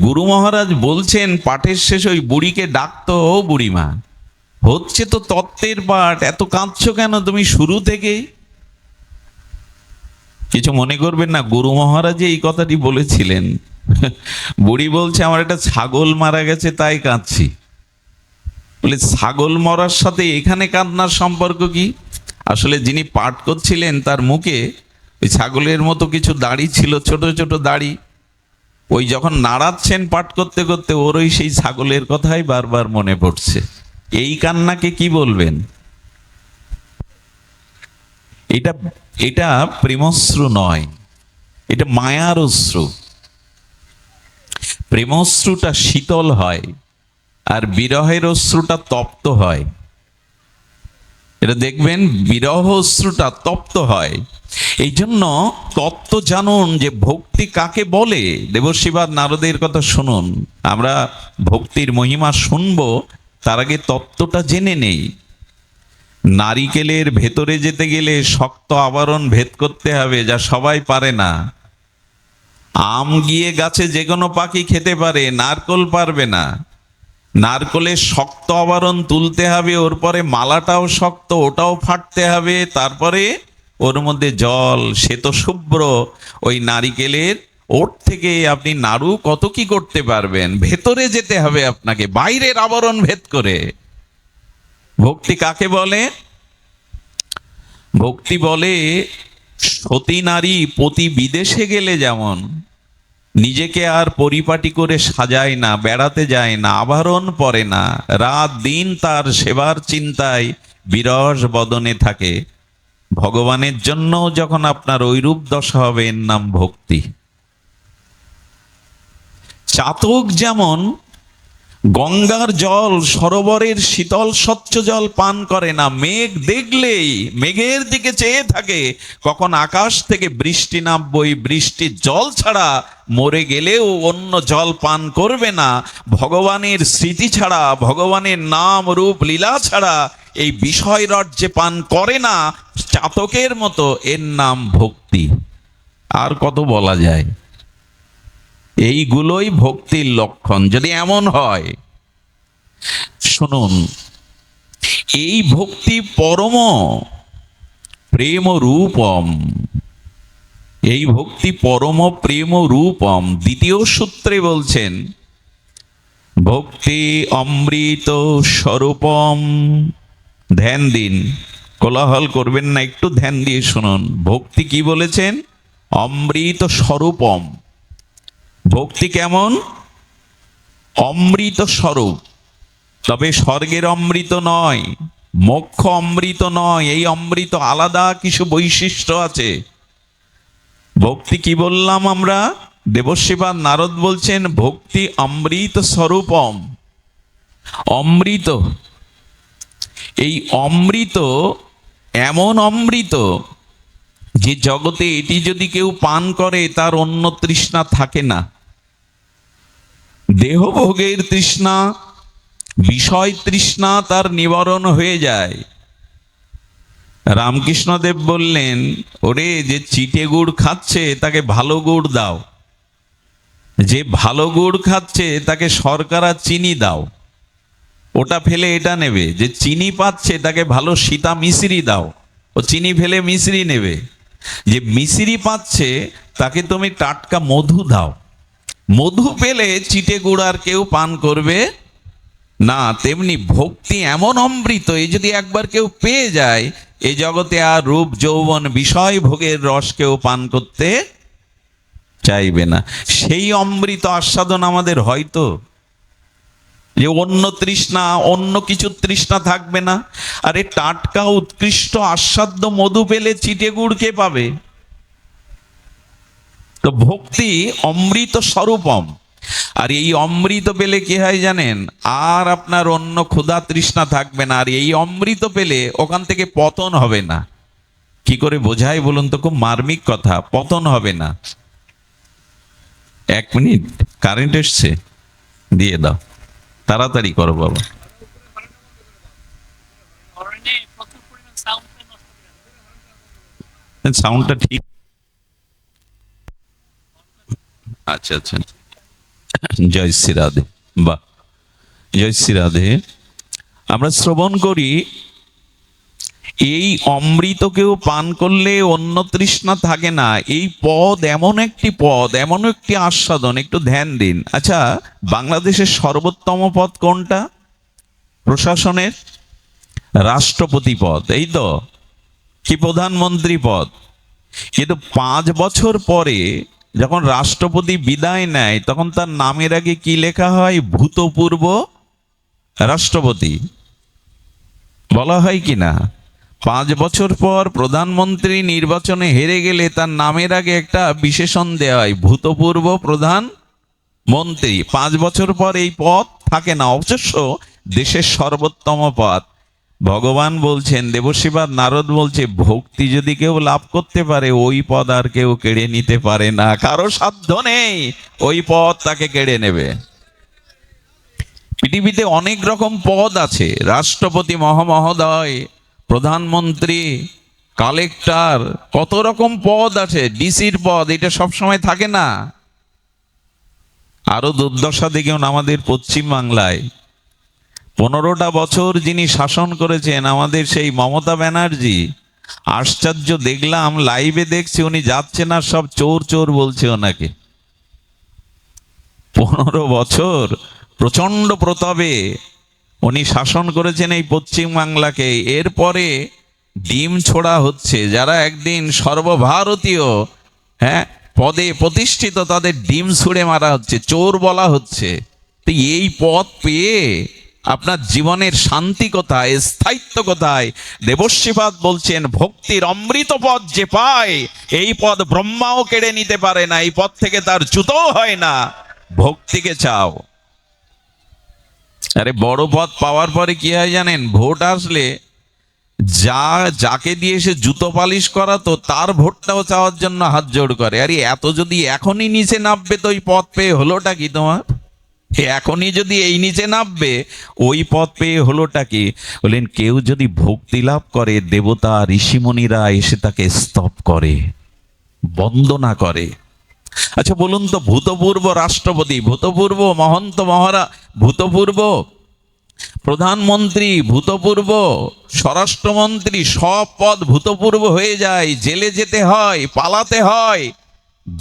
গুরু মহারাজ বলছেন পাঠের শেষে ওই বুড়িকে ডাকতো, ও বুড়িমা, হচ্ছে তো তত্ত্বের পাঠ, এত কাঁদছো কেন তুমি শুরু থেকেই? কিছু মনে করবেন না, গুরু মহারাজ এই কথাটি বলেছিলেন। বুড়ি বলছে, আমার একটা ছাগল মারা গেছে তাই কাঁদছি। বলে, ছাগল মরার সাথে এখানে কান্নার সম্পর্ক কি? আসলে যিনি পাঠ করছিলেন তার মুখে ওই ছাগলের মতো কিছু দাড়ি ছিল, ছোট ছোট দাড়ি। ওই যখন নাড়াচ্ছেন পাঠ করতে করতে, ওর ওই সেই ছাগলের কথাই বারবার মনে পড়ছে। এই কান্নাকে কি বলবেন? এটা এটা প্রেমশ্রু নয়, এটা মায়ার অশ্রু। প্রেমশ্রুটা শীতল হয়, আর বিরহের অশ্রুটা তপ্ত হয়। এটা দেখবেন, বিরহ অশ্রুটা তপ্ত হয়। এই জন্য তত্ত্ব জানুন যে ভক্তি কাকে বলে। দেবর্ষিবাদ নারদের কথা শুনুন। আমরা ভক্তির মহিমা শুনবো, তার আগে তত্ত্বটা জেনে নেই। নারিকেলের ভেতরে যেতে গেলে শক্ত আবরণ ভেদ করতে হবে, যা সবাই পারে না। আম গিয়ে গাছে যে কোনো পাখি খেতে পারে, নারকোল পারবে না। নারকোলের শক্ত আবরণ তুলতে হবে, ওর পরে মালাটাও শক্ত, ওটাও ফাটতে হবে, তারপরে ওর মধ্যে জল, সে তো শুভ্র। ওই নারিকেলের ওর থেকে আপনি নাড়ু কত কি করতে পারবেন? ভেতরে যেতে হবে আপনাকে, বাইরের আবরণ ভেদ করে। ভক্তি কাকে বলে? ভক্তি বলে সতী নারী পতি বিদেশে গেলে যেমন নিজেকে আর পরিপাটি করে সাজায় না, বেড়াতে যায় না, আভরণ পরে না, রাত দিন তার সেবার চিন্তায় বিরস বদনে থাকে, ভগবানের জন্য যখন আপনার ঐরূপ দশা হবে, এর নাম ভক্তি। চাতক যেমন গঙ্গার জল, সরোবরের শীতল স্বচ্ছ জল পান করে না, মেঘ দেখলেই মেঘের দিকে চেয়ে থাকে কখন আকাশ থেকে বৃষ্টি নামবই, বৃষ্টির জল ছাড়া মরে গেলেও অন্য জল পান করবে না। ভগবানের স্মৃতি ছাড়া, ভগবানের নাম রূপ লীলা ছাড়া এই বিষয় রাজ্যে পান করে না, চাতকের মতো। এর নাম ভক্তি। আর কত বলা যায়? এইগুলোই ভক্তির লক্ষণ। যদি এমন হয়, শুনুন, এই ভক্তি পরম প্রেম রূপম, এই ভক্তি পরম প্রেম রূপম। দ্বিতীয় সূত্রে বলছেন, ভক্তি অমৃত স্বরূপম। ধ্যান দিন, কোলাহল করবেন না, একটু ধ্যান দিয়ে শুনুন। ভক্তি কি বলেছেন? অমৃত স্বরূপম। ভক্তি কেমন? অমৃত স্বরূপ। তবে স্বর্গের অমৃত নয়, মোক্ষ অমৃত নয়, এই অমৃত আলাদা কিছু বৈশিষ্ট্য আছে। ভক্তি কি বললাম আমরা? দেবর্ষিবাদ নারদ বলছেন, ভক্তি অমৃত স্বরূপম। অমৃত, এই অমৃত এমন অমৃত যে জগতে এটি যদি কেউ পান করে তার অন্য তৃষ্ণা থাকে না। দেহভোগের তৃষ্ণা, বিষয় তৃষ্ণা তার নিবারণ হয়ে যায়। রামকৃষ্ণদেব বললেন, ওরে যে চিটে গুড় খাচ্ছে তাকে ভালো গুড় দাও, যে ভালো গুড় খাচ্ছে তাকে শর্করা চিনি দাও, ওটা ফেলে এটা নেবে। যে চিনি পাচ্ছে তাকে ভালো সীতা মিশ্রি দাও, ও চিনি ফেলে মিশ্রি নেবে। যে মিশ্রি পাচ্ছে তাকে তুমি টাটকা মধু দাও, মধু পেলে চিটে গুড় আর কেউ পান করবে না। তেমনি ভক্তি এমন অমৃত, এই যদি একবার কেউ পেয়ে যায়, এই জগতে আর রূপ যৌবন বিষয় ভোগের রস কেউ পান করতে চাইবে না। সেই অমৃত আস্বাদন আমাদের হয়তো, যে অন্য তৃষ্ণা, অন্য কিছু তৃষ্ণা থাকবে না। আরে টাটকা উৎকৃষ্ট আস্বাদ্য মধু পেলে চিটে গুড় কে পাবে? তো ভক্তি অমৃত স্বরূপম। আর এই অমৃত পেলে কি হয় জানেন? আর আপনার অন্য ক্ষুধা তৃষ্ণা থাকবে না। আর এই অমৃত পেলে ওখান থেকে পতন হবে না। কি করে বোঝাই বলুন তো? খুব মার্মিক কথা, পতন হবে না। 1 মিনিট, কারেন্ট এসছে, দিয়ে দাও, তাড়াতাড়ি করো বাবা। সাউন্ডটা ঠিক, আচ্ছা আচ্ছা। জয় শ্রী রাধে। বাহ, জয় শ্রী রাধে। আমরা শ্রবণ করি, এই অমৃতকেও পান করলে অন্য তৃষ্ণা থাকে না। এই পদ এমন একটি পদ, এমন একটি আস্বাদন। একটু ধ্যান দিন। আচ্ছা, বাংলাদেশের সর্বোত্তম পদ কোনটা? প্রশাসনের রাষ্ট্রপতি পদ, এই তো, কি প্রধানমন্ত্রী পদ। কিন্তু 5 বছর পরে যখন রাষ্ট্রপতি বিদায় নেয়, তখন তার নামের আগে কি লেখা হয়? ভূতপূর্ব রাষ্ট্রপতি বলা হয় কি না? 5 বছর পর প্রধানমন্ত্রী নির্বাচনে হেরে গেলে তার নামের আগে একটা বিশেষণ দেওয়া হয়, ভূতপূর্ব প্রধানমন্ত্রী। 5 বছর পর এই পদ থাকে না। অবশ্য দেশের সর্বোত্তম পদ। ভগবান বলছেন, দেবশিবাদ নারদ বলছে, ভক্তি যদি কেউ লাভ করতে পারে, ওই পদ আর কেউ কেড়ে নিতে পারে না। কারো সাধ্য নেই ওই পদ তাকে কেড়ে নেবে। পৃথিবীতে অনেক রকম পদ আছে, রাষ্ট্রপতি মহামহোদয়, প্রধানমন্ত্রী, কালেক্টর, কত রকম পদ আছে। ডিসির পদ, এটা সবসময় থাকে না। আরো দুর্দশা দেখুন আমাদের পশ্চিম বাংলায়। 15টা বছর যিনি শাসন করেছেন, আমাদের সেই মমতা ব্যানার্জি, আশ্চর্য দেখলাম, লাইভে দেখছি, উনি যাচ্ছেন আর সব চোর চোর বলছে ওনাকে। 15 বছর প্রচন্ড প্রতাপে উনি শাসন করেছেন এই পশ্চিম বাংলাকে। এরপরে ডিম ছোড়া হচ্ছে। যারা একদিন সর্বভারতীয়, হ্যাঁ, পদে প্রতিষ্ঠিত, তাদের ডিম ছুঁড়ে মারা হচ্ছে, চোর বলা হচ্ছে। তো এই পদ পেয়ে আপনার জীবনের শান্তি কোথায়, স্থায়িত্ব কোথায়? দেবশ্রীপাদ বলছেন, ভক্তির অমৃত পদ যে পায়, এই পদ ব্রহ্মাও কেড়ে নিতে পারে না, এই পদ থেকে তার জুতোও হয় না। ভক্তিকে চাও। আরে বড় পদ পাওয়ার পরে কি হয় জানেন? ভোট আসলে যাকে দিয়ে সে জুতো পালিশ করাতো, তার ভোটটাও চাওয়ার জন্য হাত জোড় করে। আরে এত যদি এখনই নিচে নামবে, তো ওই পদ পেয়ে হলোটা কি তোমার? এখনই যদি এই নিচে নামবে, ওই পদ পেয়ে হলোটা কি? বলেন, কেউ যদি ভক্তি লাভ করে, দেবতা ঋষিমুনিরা এসে তাকে স্তব করে, বন্দনা করে। আচ্ছা বলুন তো, ভূতপূর্ব রাষ্ট্রপতি, ভূতপূর্ব মহন্ত মহারাজ, ভূতপূর্ব প্রধানমন্ত্রী, ভূতপূর্ব স্বরাষ্ট্রমন্ত্রী, সব পদ ভূতপূর্ব হয়ে যায়। জেলে যেতে হয়, পালাতে হয়।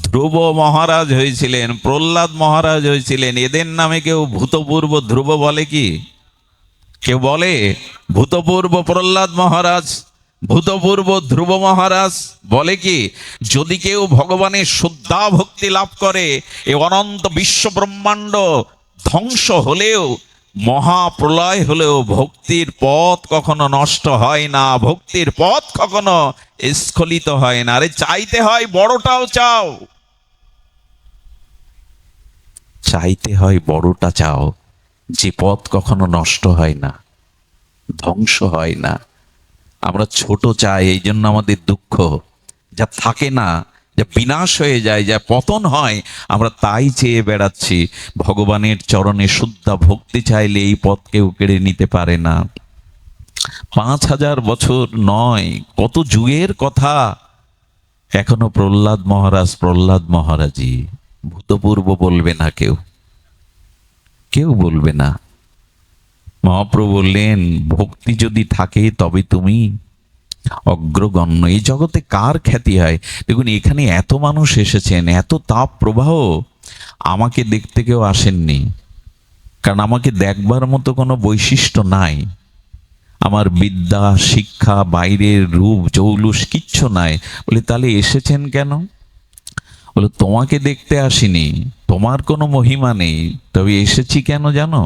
ধ্রুব মহারাজ হয়েছিলেন, প্রহ্লাদ মহারাজ হয়েছিলেন, এদের নামে কেউ ভূতপূর্ব ধ্রুব বলে কি? কেউ বলে? ভূতপূর্ব প্রহ্লাদ মহারাজ, ভূতপূর্ব ধ্রুব মহারাজ বলে কি? যদি কেউ ভগবানের শ্রদ্ধা ভক্তি লাভ করে, এ অনন্ত বিশ্ব ব্রহ্মাণ্ড ধ্বংস হলেও, মহাপ্রলয় হলেও, ভক্তির পথ কখনো নষ্ট হয় না, ভক্তির পথ কখনো স্খলিত হয় না। আরে চাইতে হয় বড়টাও চাও, চাইতে হয় বড়টা চাও, যে পথ কখনো নষ্ট হয় না, ধ্বংস হয় না। আমরা ছোট চাই, এই জন্য আমাদের দুঃখ। যা থাকে না, যা বিনাশ হয়ে যায়, যা পতন হয়, আমরা তাই চেয়ে বেড়াচ্ছি। ভগবানের চরণে শুদ্ধ ভক্তি চাইলে এই পথ কেউ কেড়ে নিতে পারে না। 5000 বছর নয়, কত যুগের কথা। এখনো প্রহ্লাদ মহারাজই, ভূতপূর্ব বলবে না কেউ, কেউ বলবে না। মহাপ্রভু বললেন, ভক্তি যদি থাকে তবে তুমি অগ্রগণ্য। এই জগতে কার খ্যাতি হয়? দেখুন, এখানে এত মানুষ এসেছেন, এত তাপ প্রবাহ, আমাকে দেখতে কেউ আসেননি, কারণ আমাকে দেখবার মতো কোনো বৈশিষ্ট্য নাই। আমার বিদ্যা, শিক্ষা, বাইরের রূপ জৌলুস কিচ্ছু নাই। বলে, তাহলে এসেছেন কেন? বলে, তোমাকে দেখতে আসিনি, তোমার কোনো মহিমা নেই, তবে এসেছি কেন জানো?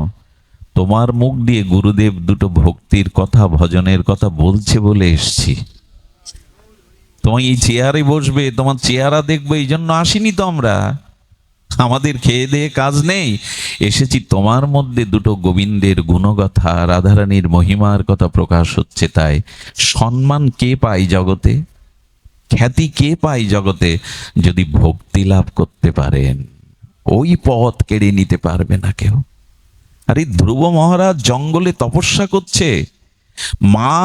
তোমার মুখ দিয়ে গুরুদেব দুটো ভক্তির কথা, ভজনের কথা বলছে বলে এসছি। তোমার এই চেয়ারে বসবে, তোমার চেহারা দেখবো, এই জন্য আসিনি তো আমরা। আমাদের খেয়ে দিয়ে কাজ নেই, এসেছি তোমার মধ্যে দুটো গোবিন্দের গুণগাথা, রাধারানীর মহিমার কথা প্রকাশ হচ্ছে। তাই সম্মান কে পায় জগতে, খ্যাতি কে পায় জগতে? যদি ভক্তি লাভ করতে পারেন, ওই পথ কেড়ে নিতে পারবে না কেউ। আরে ধ্রুব মহারাজ জঙ্গলে তপস্যা করছে, মা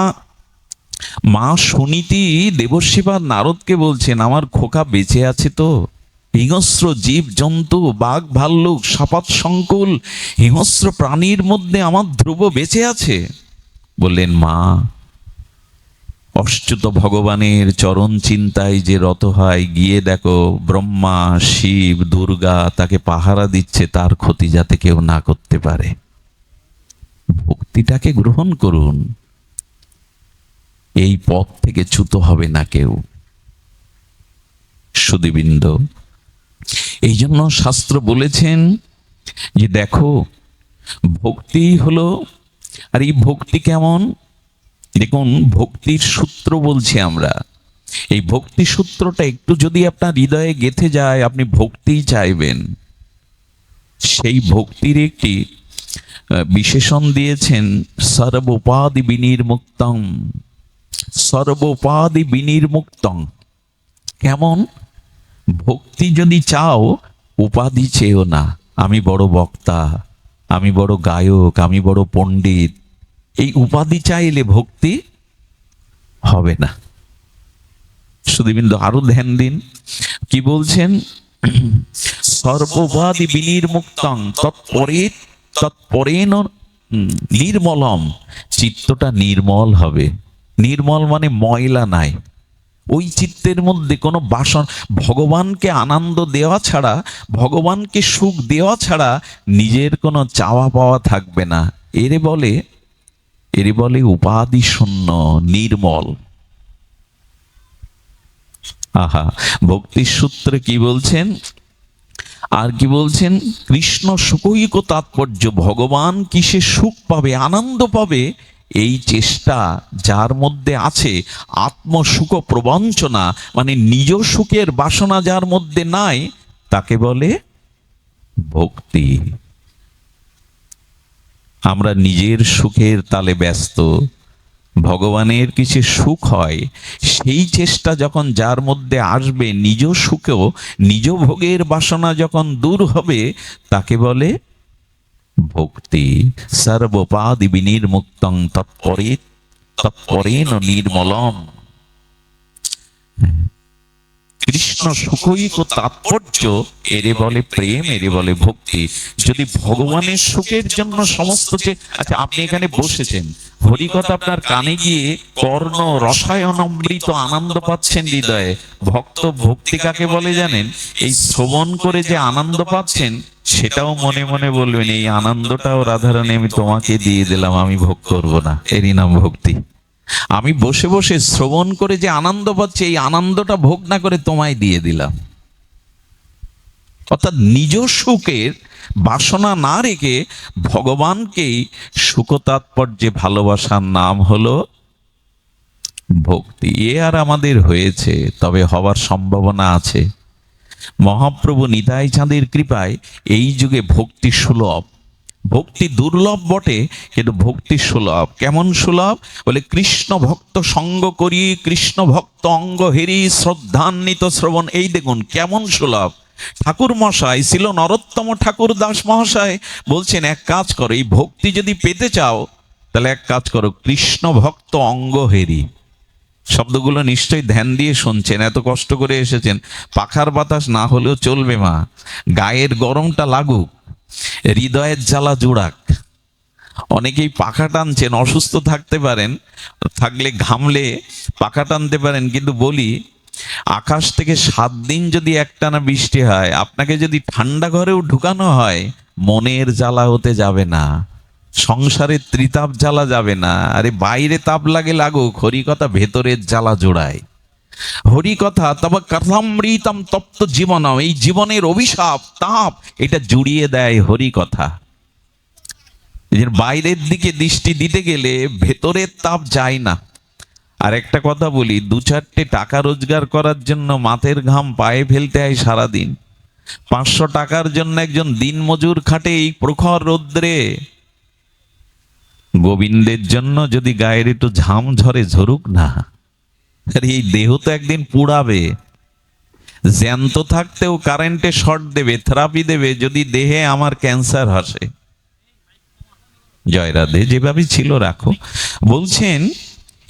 মা সুনীতি দেবর্ষিবা নারদকে বলছেন, আমার খোকা বেঁচে আছে তো? হিংস্র জীব জন্তু, বাঘ ভাল্লুক, সাপাত সংকুল হিংস্র প্রাণীর মধ্যে আমার ধ্রুব বেঁচে আছে। বললেন, মা, অচ্যুত ভগবানের চরণ চিন্তায় যে রত হয়, গিয়ে দেখো ব্রহ্মা, শিব, দুর্গা তাকে পাহারা দিচ্ছে, তার ক্ষতি যাতে কেউ না করতে পারে। ভক্তিটাকে গ্রহণ করুন, এই পথ থেকে চ্যুত হবে না কেউ। সুধীবৃন্দ, এই জন্য শাস্ত্র বলেছেন যে দেখো, ভক্তি হলো, আর এই ভক্তি কেমন? দেখুন, ভক্তির সূত্র বলছি আমরা। এই ভক্তি সূত্রটা একটু যদি আপনার হৃদয়ে গেঁথে যায়, আপনি ভক্তিই চাইবেন। সেই ভক্তির একটি বিশেষণ দিয়েছেন, সর্বোপাধি বিনির্মুক্তং। সর্বোপাধি বিনির্মুক্তং কেমন? ভক্তি যদি চাও, উপাধি চেয়েও না। আমি বড় বক্তা, আমি বড় গায়ক, আমি বড় পণ্ডিত, এই উপাধি চাইলে ভক্তি হবে না। সুধীবৃন্দ, আরো ধ্যান দিন, কি বলছেন? সর্বোপাধি বিনির্মুক্তং তৎপরেণ নির্মলম। চিত্তটা নির্মল হবে। নির্মল মানে ময়লা নাই, ওই চিত্তের মধ্যে কোনো বাসন, ভগবানকে আনন্দ দেওয়া ছাড়া, ভগবানকে সুখ দেওয়া ছাড়া নিজের কোনো চাওয়া পাওয়া থাকবে না। এরে বলে উপাধি শূন্য, নির্মল। আহা, ভক্তির সূত্রে কি বলছেন? আর কি বলছেন? কৃষ্ণ সুখৈক তাৎপর্য, ভগবান কিসে সুখ পাবে, আনন্দ পাবে, এই চেষ্টা যার মধ্যে আছে, আত্মসুখ প্রবঞ্চনা মানে নিজ সুখের বাসনা যার মধ্যে নাই, তাকে বলে ভক্তি। আমরা নিজের সুখের তালে ব্যস্ত, ভগবানের কিছু সুখ হয়, সেই চেষ্টা যখন যার মধ্যে আসবে, নিজ সুখেও নিজ ভোগের বাসনা যখন দূর হবে, তাকে বলে ভক্তি। সর্বোপাধি বিনির্মুক্তং তৎপরেণ নির্মলম। কৃষ্ণ সুখৈক তাৎপর্য, এরে বলে প্রেম, এরে বলে ভক্তি। যদি ভগবানের সুখের জন্য সমস্ত আচ্ছা, আপনি এখানে বসেছেন, হরিকথা আপনার কানে গিয়ে কর্ণ রসায়ন অমৃত আনন্দ পাচ্ছেন হৃদয়ে। ভক্ত ভক্তি কাকে বলে জানেন? এই শ্রবণ করে যে আনন্দ পাচ্ছেন, সেটাও মনে মনে বলবেন, এই আনন্দটাও রাধারানী আমি তোমাকে দিয়ে দিলাম, আমি ভোগ করব না। এরই নাম ভক্তি। আমি বসে বসে শ্রবণ করে যে আনন্দ পাচ্ছি, এই আনন্দটা ভোগ না করে তোমায় দিয়ে দিলাম। অর্থাৎ নিজ সুখের বাসনা না রেখে ভগবানকেই সুখ তাৎপর্যে ভালোবাসার নাম হলো ভক্তি। এ আর আমাদের হয়েছে, তবে হওয়ার সম্ভাবনা আছে। মহাপ্রভু নিতাই চাঁদের কৃপায় এই যুগে ভক্তি সুলভ। ভক্তি দুর্লভ বটে, কিন্তু ভক্তি সুলভ। কেমন সুলভ? বলে, কৃষ্ণ ভক্ত সঙ্গ করি, কৃষ্ণ ভক্ত অঙ্গ হেরি, শ্রদ্ধান্বিত শ্রবণ। এই দেখুন কেমন সুলভ। ঠাকুর মশাই ছিল নরোত্তম ঠাকুর দাস মহাশয় বলছেন, এক কাজ করো, এই ভক্তি যদি পেতে চাও, তাহলে এক কাজ করো, কৃষ্ণ ভক্ত অঙ্গ হেরি, শব্দগুলো নিশ্চয়ই ধ্যান দিয়ে শুনছেন, এত কষ্ট করে এসেছেন। পাখার বাতাস না হলেও চলবে মা, গায়ের গরমটা লাগুক, হৃদয়ের জ্বালা জোড়াক। অনেকেই পাখা টানছেন, অসুস্থ থাকতে পারেন, থাকলে ঘামলে পাখা টানতে পারেন, কিন্তু বলি আকাশ থেকে 7 দিন যদি একটানা বৃষ্টি হয়, আপনাকে যদি ঠান্ডা ঘরেও ঢুকানো হয়, মনের জ্বালা হতে যাবে না, সংসারের ত্রিতাপ জ্বালা যাবে না। আরে বাইরে তাপ লাগে লাগুক, হরিকথা ভেতরের জ্বালা জোড়ায়। হরিকথা তবে কথামৃতম তপ্ত জীবনম, এই জীবনের অভিশাপ তাপ এটা জুড়িয়ে দেয় হরিকথা। এই যে বাইরের দিকে দৃষ্টি দিতে গেলে ভেতরের তাপ যায় না। আর একটা কথা বলি, 2-4টে টাকা রোজগার করার জন্য মাথের ঘাম পায়ে ফেলতে হয় সারাদিন। 500 টাকার জন্য একজন দিনমজুর খাটে এই প্রখর রৌদ্রে। গোবিন্দের জন্য যদি গায়ের একটু ঝাম ঝরে, ঝরুক না। আর এই দেহ তো একদিন পুড়াবে, জ্যান্ত থাকতেও কারেন্টে শর্ট দেবে, থেরাপি দেবে যদি দেহে আমার ক্যান্সার আসে। জয় রাধে, যেভাবে ছিল রাখো। বলছেন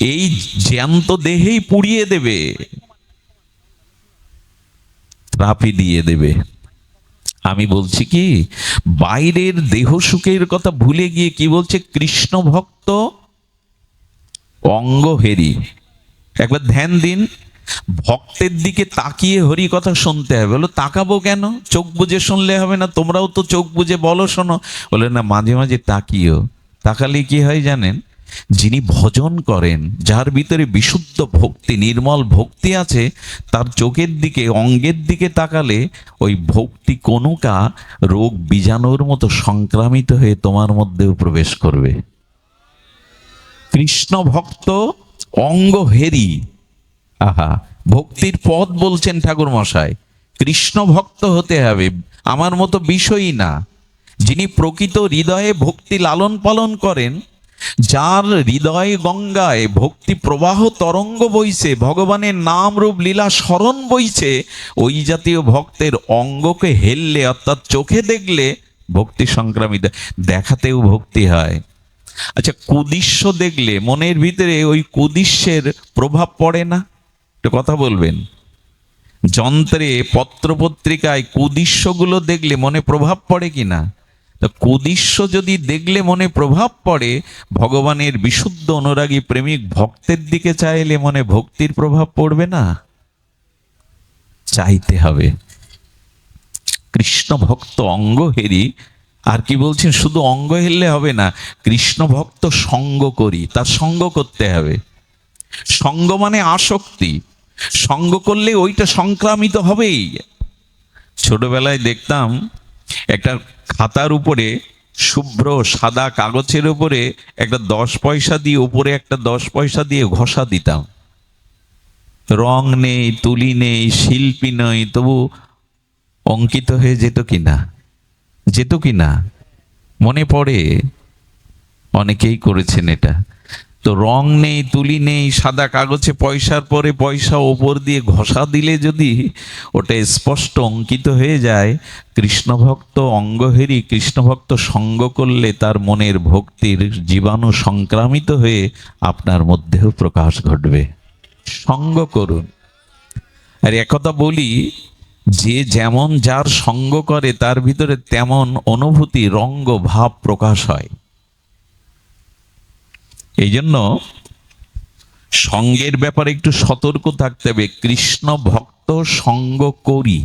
এই জ্যান্ত দেহেই পুড়িয়ে দেবে, থেরাপি দিয়ে দেবে। আমি বলছি কি, বাইরের দেহ সুখের কথা ভুলে গিয়ে কি বলছে, কৃষ্ণ ভক্ত অঙ্গ হেরি। একবার ধ্যান দিন, ভক্তের দিকে তাকিয়ে হরি কথা শুনতে হবে। বলো তাকাবো কেন, চোখ বুজে শুনলে হবে না? তোমরাও তো চোখ বুজে বলো শোনো। বলে না, মাঝে মাঝে তাকিও। তাকালে কি হয় জানেন? যিনি ভজন করেন, যার ভিতরে বিশুদ্ধ ভক্তি, নির্মল ভক্তি আছে, তার চোখের দিকে, অঙ্গের দিকে তাকালে ওই ভক্তি কণুকা রোগ বীজাণুর মতো সংক্রামিত হয়ে তোমার মধ্যেও প্রবেশ করবে। কৃষ্ণ ভক্ত অঙ্গ হেরি। আহা, ভক্তির পথ বলছেন ঠাকুর মশাই। কৃষ্ণ ভক্ত হতে হবে, আমার মতো বিষয়ই না। যিনি প্রকৃত হৃদয়ে ভক্তি লালন পালন করেন, যার হৃদয় গঙ্গায় ভক্তি প্রবাহ তরঙ্গ বইছে, ভগবানের নাম রূপ লীলা স্মরণ বইছে, ওই জাতীয় ভক্তের অঙ্গকে হেললে, অর্থাৎ চোখে দেখলে ভক্তি সংক্রামিত, দেখাতেও ভক্তি হয়। আচ্ছা, কুদৃশ্য দেখলে মনের ভিতরে ওই কুদৃশ্যের প্রভাব পড়ে না? একটা কথা বলবেন, যন্ত্রে পত্রপত্রিকায় কুদৃশ্যগুলো দেখলে মনে প্রভাব পড়ে কিনা? তো কুদৃশ্য যদি দেখলে মনে প্রভাব পড়ে, ভগবানের বিশুদ্ধ অনুরাগী প্রেমিক ভক্তের দিকে চাইলে মনে ভক্তির প্রভাব পড়বে না? চাইতে হবে। কৃষ্ণ ভক্ত অঙ্গ হেরি। আর কি বলছেন, শুধু অঙ্গ হেললে হবে না, কৃষ্ণ ভক্ত সঙ্গ করি, তার সঙ্গ করতে হবে। সঙ্গ মানে আসক্তি, সঙ্গ করলে ওইটা সংক্রামিত হবেই। ছোটবেলায় দেখতাম একটা খাতার উপরে, শুভ্র সাদা কাগজের উপরে একটা 10 পয়সা দিয়ে, উপরে একটা 10 পয়সা দিয়ে ঘষা দিতাম। রং নেই, তুলি নেই, শিল্পী নই, তবু অঙ্কিত হয়ে যেত কিনা, যেত কিনা মনে পড়ে? অনেকেই করেছেন এটা। তো রং নেই, তুলি নেই, সাদা কাগজে পয়সার পরে পয়সা ওপর দিয়ে ঘষা দিলে যদি ওটা স্পষ্ট অঙ্কিত হয়ে যায়, কৃষ্ণভক্ত অঙ্গহেরি, কৃষ্ণভক্ত সঙ্গ করলে তার মনের ভক্তির জীবাণু সংক্রামিত হয়ে আপনার মধ্যেও প্রকাশ ঘটবে। সঙ্গ করুন। আর একথা বলি, যে যেমন যার সঙ্গ করে তার ভিতরে তেমন অনুভূতি, রঙ্গ, ভাব প্রকাশ হয়। এই জন্য সঙ্গের ব্যাপারে একটু সতর্ক থাকতে হবে। কৃষ্ণ ভক্ত সঙ্গ করি।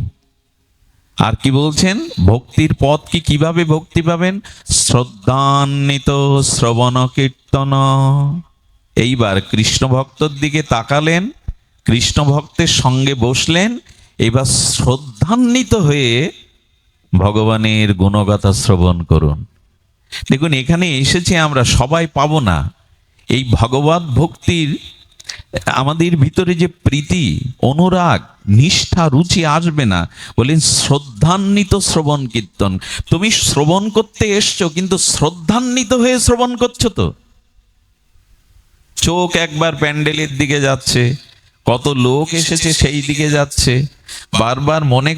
আর কি বলছেন, ভক্তির পথ কি, কিভাবে ভক্তি পাবেন? শ্রদ্ধান্বিত শ্রবণ কীর্তন। এইবার কৃষ্ণ ভক্তর দিকে তাকালেন, কৃষ্ণ ভক্তের সঙ্গে বসলেন, এবার শ্রদ্ধান্বিত হয়ে ভগবানের গুণগাথা শ্রবণ করুন। দেখুন, এখানে এসেছে আমরা সবাই পাবো না। এই ভগবত ভক্তির আমাদের ভিতরে যে প্রীতি, অনুরাগ, নিষ্ঠা, রুচি আসবে না। বলেন শ্রদ্ধান্বিত শ্রবণ কীর্তন। তুমি শ্রবণ করতে এসছো, কিন্তু শ্রদ্ধান্বিত হয়ে শ্রবণ করছো তো? চোখ একবার প্যান্ডেলের দিকে যাচ্ছে, কত লোক এসেছে সেই দিকে যাচ্ছে, বারবার মনে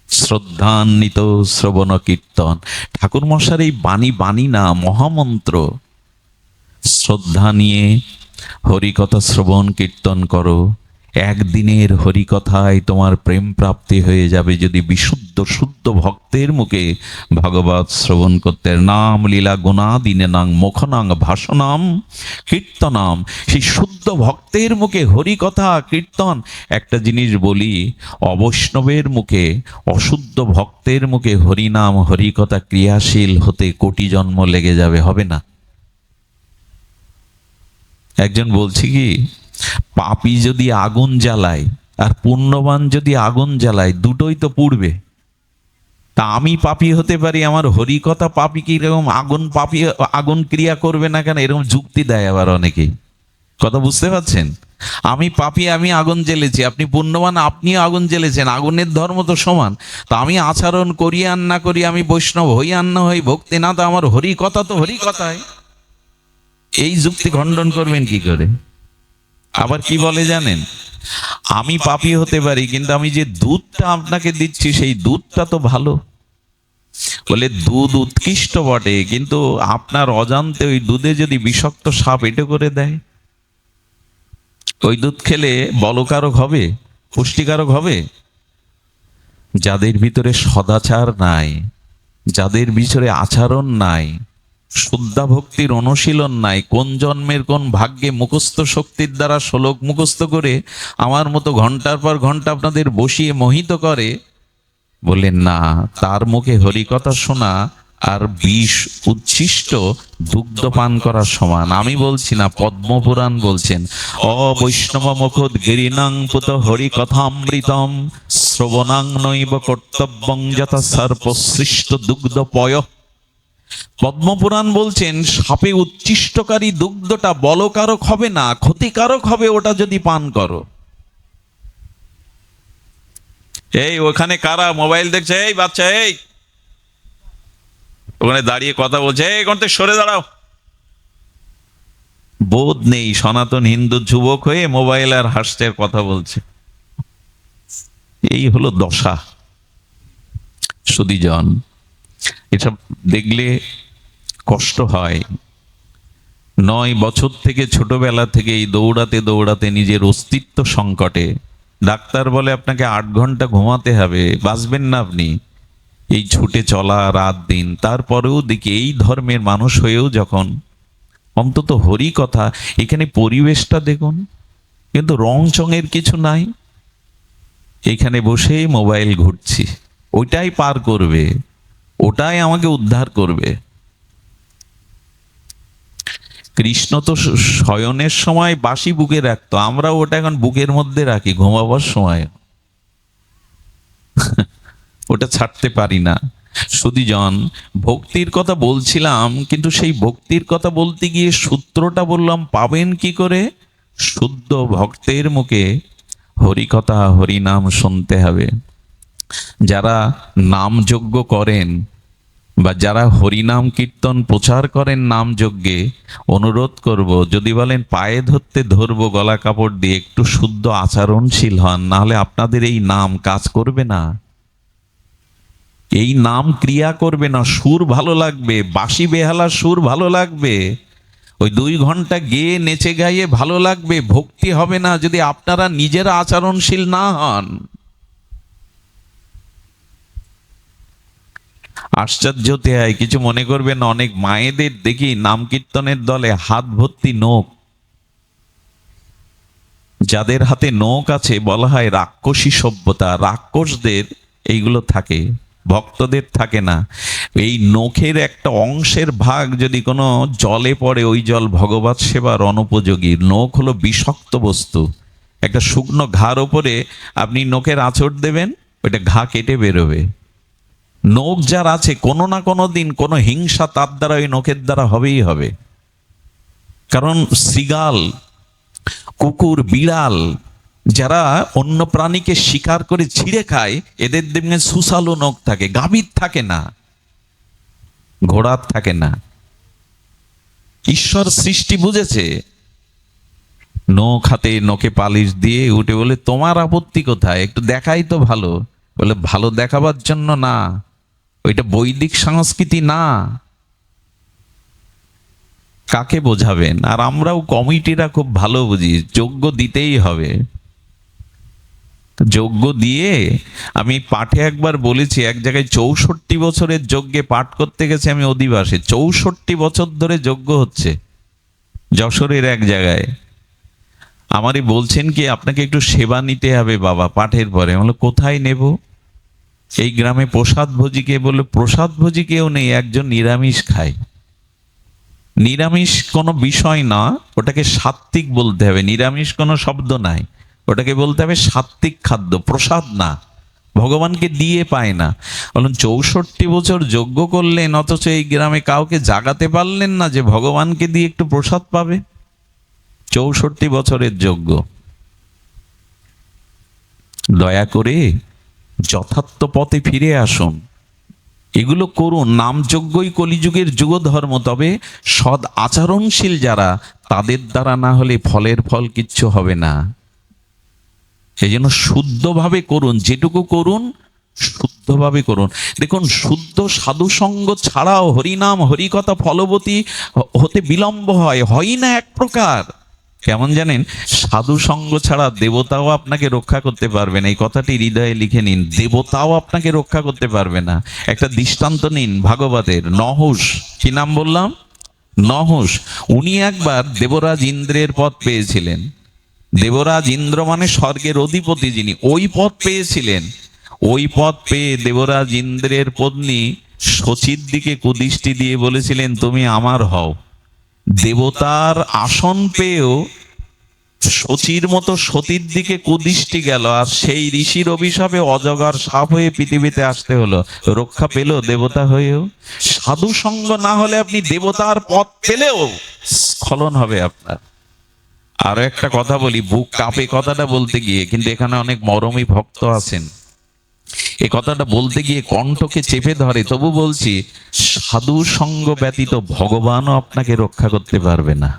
শ্রদ্ধান্বিত শ্রবণ কীর্তন। ঠাকুর মশার এই বাণী, বাণী না, মহামন্ত্র। শ্রদ্ধা নিয়ে হরিকথা শ্রবণ কীর্তন করো, একদিনের হরিকথায় তোমার প্রেম প্রাপ্তি হয়ে যাবে যদি বিশুদ্ধ শুদ্ধ ভক্তের মুখে ভগবত শ্রবণ করতে। নাম লীলা গুণাদিনে নাং মুখনাং ভাষণাম কীর্তনাম। সেই শুদ্ধ ভক্তের মুখে হরিকথা কীর্তন। একটা জিনিস বলি, অবৈষ্ণবের মুখে, অশুদ্ধ ভক্তের মুখে হরিনাম হরিকথা ক্রিয়াশীল হতে কোটি জন্ম লেগে যাবে, হবে না। একজন বলছি কি, পাপী যদি আগুন জ্বালায় আর পুণ্যবান যদি আগুন জ্বালায়, দুটোই তো পুড়বে। তা আমি পাপী হতে পারি, আমার হরিকথা পাপী কি এরকম আগুন পাপী আগুন ক্রিয়া করবে না কেন? এরকম যুক্তি দেয় আবার অনেকেই। কথা বুঝতে পারছেন? আমি পাপী, আমি আগুন জ্বেলেছি, আপনি পুণ্যবান, আপনিও আগুন জ্বেলেছেন, আগুনের ধর্ম তো সমান। তা আমি আচরণ করি আর না করি, আমি বৈষ্ণব হই আর না হই, ভক্তি না, তো আমার হরিকথা তো হরিকথায়। এই যুক্তি খণ্ডন করবেন কি করে? আবার কি বলে জানেন, আমি পাপী হতে পারি, কিন্তু আমি যে দুধটা আপনাকে দিচ্ছি সেই দুধটা তো ভালো। বলে দুধ উৎকৃষ্ট বটে, কিন্তু আপনার অজান্তে ওই দুধে যদি বিষাক্ত সাপ এঁটো করে দেয়, ওই দুধ খেলে বলকারক হবে, পুষ্টিকারক হবে? যাদের ভিতরে সদাচার নাই, যাদের ভিতরে আচরণ নাই, শুদ্ধা ভক্তির অনুশীলন নাই, কোন জন্মের কোন ভাগ্যে মুখস্থ শক্তির দ্বারা শ্লোক মুখস্থ করে আমার মতো ঘন্টার পর ঘন্টা আপনাদের বসিয়ে মোহিত করে, বললেন না, তার মুখে হরিকথা শোনা আর বিষ উচ্ছিষ্ট দুগ্ধ পান করার সমান। আমি বলছি না, পদ্মপুরাণ বলছেন, অবৈষ্ণব মুখদ গিরিনাং পুত হরিকথামৃতম শ্রবণাং নৈব কর্তব্যং যথা সর্পসৃষ্ট দুগ্ধ পয়। পদ্মপুরাণ বলছেন, সাপে উচ্ছিষ্টকারী দুগ্ধটা বলকারক হবে না, ক্ষতিকারক হবে ওটা যদি পান করো। এই ওখানে কারা মোবাইল দেখছে? এই বাচ্চা, এই ওখানে দাঁড়িয়ে কথা বলছে, এই কোন থেকে সরে দাঁড়াও। বোধ নেই, সনাতন হিন্দু যুবক হয়ে মোবাইল আর হাসতে কথা বলছে। এই হলো দশা। সুধীজন, এসব দেখলে কষ্ট হয়। 9 বছর থেকে, ছোটবেলা থেকে এই দৌড়াতে দৌড়াতে নিজের অস্তিত্ব সংকটে, ডাক্তার বলে আপনাকে 8 ঘন্টা ঘুমাতে হবে, বাঁচবেন না আপনি। এই ছুটে চলা রাত দিন, তারপরেও দেখি এই ধর্মের মানুষ হয়েও যখন অন্তত হরি কথা, এখানে পরিবেশটা দেখুন, কিন্তু রং চঙের কিছু নাই। এখানে বসেই মোবাইল ঘুরছি, ওইটাই পার করবে, ওটাই আমাকে উদ্ধার করবে। কৃষ্ণ তো শয়নের সময় বাঁশি বুকে রাখতো, আমরা ওটা এখন বুকের মধ্যে রাখি ঘুমাবার সময়, ওটা ছাড়তে পারি না। সুধীজন, ভক্তির কথা বলছিলাম, কিন্তু সেই ভক্তির কথা বলতে গিয়ে সূত্রটা বললাম, পাবেন কি করে? শুদ্ধ ভক্তের মুখে হরিকথা হরিনাম শুনতে হবে। যারা নামযজ্ঞ করেন বা যারা হরিনাম কীর্তন প্রচার করেন নাম যজ্ঞে, অনুরোধ করব, যদি বলেন পায়ে ধরতে ধরবো গলা কাপড় দিয়ে, একটু শুদ্ধ আচরণশীল হন, নাহলে আপনাদের এই নাম কাজ করবে না। এই নাম ক্রিয়া করবে না। সুর ভালো লাগবে, বাঁশি বেহালা সুর ভালো লাগবে, ওই 2 ঘন্টা গেয়ে নেচে গাইয়ে ভালো লাগবে, ভক্তি হবে না যদি আপনারা নিজেরা আচরণশীল না হন। আশ্চর্য হতে হয়, কিছু মনে করবেন, অনেক মায়েদের দেখি নাম কীর্তনের দলে হাত ভর্তি নখ। যাদের হাতে নখ আছে বলা হয় রাক্ষসী সভ্যতা, রাক্ষসদের এইগুলো থাকে, ভক্তদের থাকে না। এই নখের একটা অংশের ভাগ যদি কোনো জলে পড়ে, ওই জল ভগবত সেবার অনুপযোগী। নখ হলো বিষাক্ত বস্তু। একটা শুকনো ঘার ওপরে আপনি নখের আঁচড় দেবেন, ওইটা ঘা কেটে বেরোবে। নখ যার আছে, কোনো না কোনো দিন কোনো হিংসা তার দ্বারা, ওই নখের দ্বারা হবেই হবে। কারণ শৃগাল, কুকুর, বিড়াল যারা অন্য প্রাণীকে শিকার করে ছিঁড়ে খায়, এদের দেখবেন সুসালো নখ থাকে, গাভীর থাকে না, ঘোড়ার থাকে না। ঈশ্বর সৃষ্টি বুঝেছে। নখ হাতে, নখে পালিশ দিয়ে উঠে বলে, তোমার আপত্তি কোথায়? একটু দেখাই তো ভালো। বলে, ভালো দেখাবার জন্য না, ওইটা বৈদিক সংস্কৃতি না। কাকে বোঝাবেন? আর আমরাও কমিটিরা খুব ভালো বুঝি, যোগ্য দিতেই হবে। যজ্ঞ দিয়ে আমি পাঠে একবার বলেছি, এক জায়গায় 64 বছরের যজ্ঞে পাঠ করতে গেছে আমি অধিবাসে। 64 বছর ধরে যজ্ঞ হচ্ছে যশোরের এক জায়গায়। আমারই বলছেন কি, আপনাকে একটু সেবা নিতে হবে বাবা পাঠের পরে। আমি বললাম, কোথায় নেব? এই গ্রামে প্রসাদ ভোজি কে? বললো, প্রসাদ ভোজি কেউ নেই, একজন নিরামিষ খায়। নিরামিষ কোনো বিষয় না, ওটাকে সাত্ত্বিক বলতে হবে। নিরামিষ কোনো শব্দ নাই, ওটাকে বলতে হবে সাত্ত্বিক খাদ্য, প্রসাদ না, ভগবানকে দিয়ে পায় না। বলুন, 64 বছর যজ্ঞ করলেন অথচ এই গ্রামে কাউকে জাগাতে পারলেন না যে ভগবানকে দিয়ে একটু প্রসাদ পাবে। 64 বছরের যজ্ঞ। দয়া করে যথার্থ পথে ফিরে আসুন, এগুলো করুন। নামযজ্ঞই কলিযুগের যুগধর্ম। তবে সৎ আচরণশীল যারা, তাদের দ্বারা না হলে ফলের ফল কিচ্ছু হবে না। এই জন্য শুদ্ধভাবে করুন, যেটুকু করুন শুদ্ধভাবে করুন। দেখুন, শুদ্ধ সাধু সঙ্গ ছাড়াও হরিনাম হরিকথা ফলবতী হতে বিলম্ব হয় না এক প্রকার। কেমন জানেন? সাধু সঙ্গ ছাড়া দেবতাও আপনাকে রক্ষা করতে পারবে না। এই কথাটি হৃদয়ে লিখে নিন, দেবতাও আপনাকে রক্ষা করতে পারবে না। একটা দৃষ্টান্ত নিন ভাগবতের। নহুষ, কি নাম বললাম? নহুষ। উনি একবার দেবরাজ ইন্দ্রের পদ পেয়েছিলেন। দেবরাজ ইন্দ্র মানে স্বর্গের অধিপতি যিনি, ওই পদ পেয়েছিলেন। ওই পদ পেয়ে দেবরাজ ইন্দ্রের পত্নী শচীর দিকে কুদৃষ্টি দিয়ে বলেছিলেন, তুমি আমার হও। দেবতার আসন পেয়েও শচীর মতো সতীর দিকে কুদৃষ্টি গেল, আর সেই ঋষির অভিশাপে অজগর সাপ হয়ে পৃথিবীতে আসতে হলো। রক্ষা পেল দেবতা হয়েও? সাধু সঙ্গ না হলে আপনি দেবতার পথ পেলেও স্খলন হবে আপনার। আরো একটা কথা বলি, বুক কাঁপে কথাটা বলতে গিয়ে, কিন্তু এখানে অনেক মরমী ভক্ত আছেন, এই কথাটা বলতে গিয়ে কণ্ঠকে চেপে ধরে, তবু বলছি, সাধু সঙ্গ ব্যতীত ভগবানও আপনাকে রক্ষা করতে পারবে না।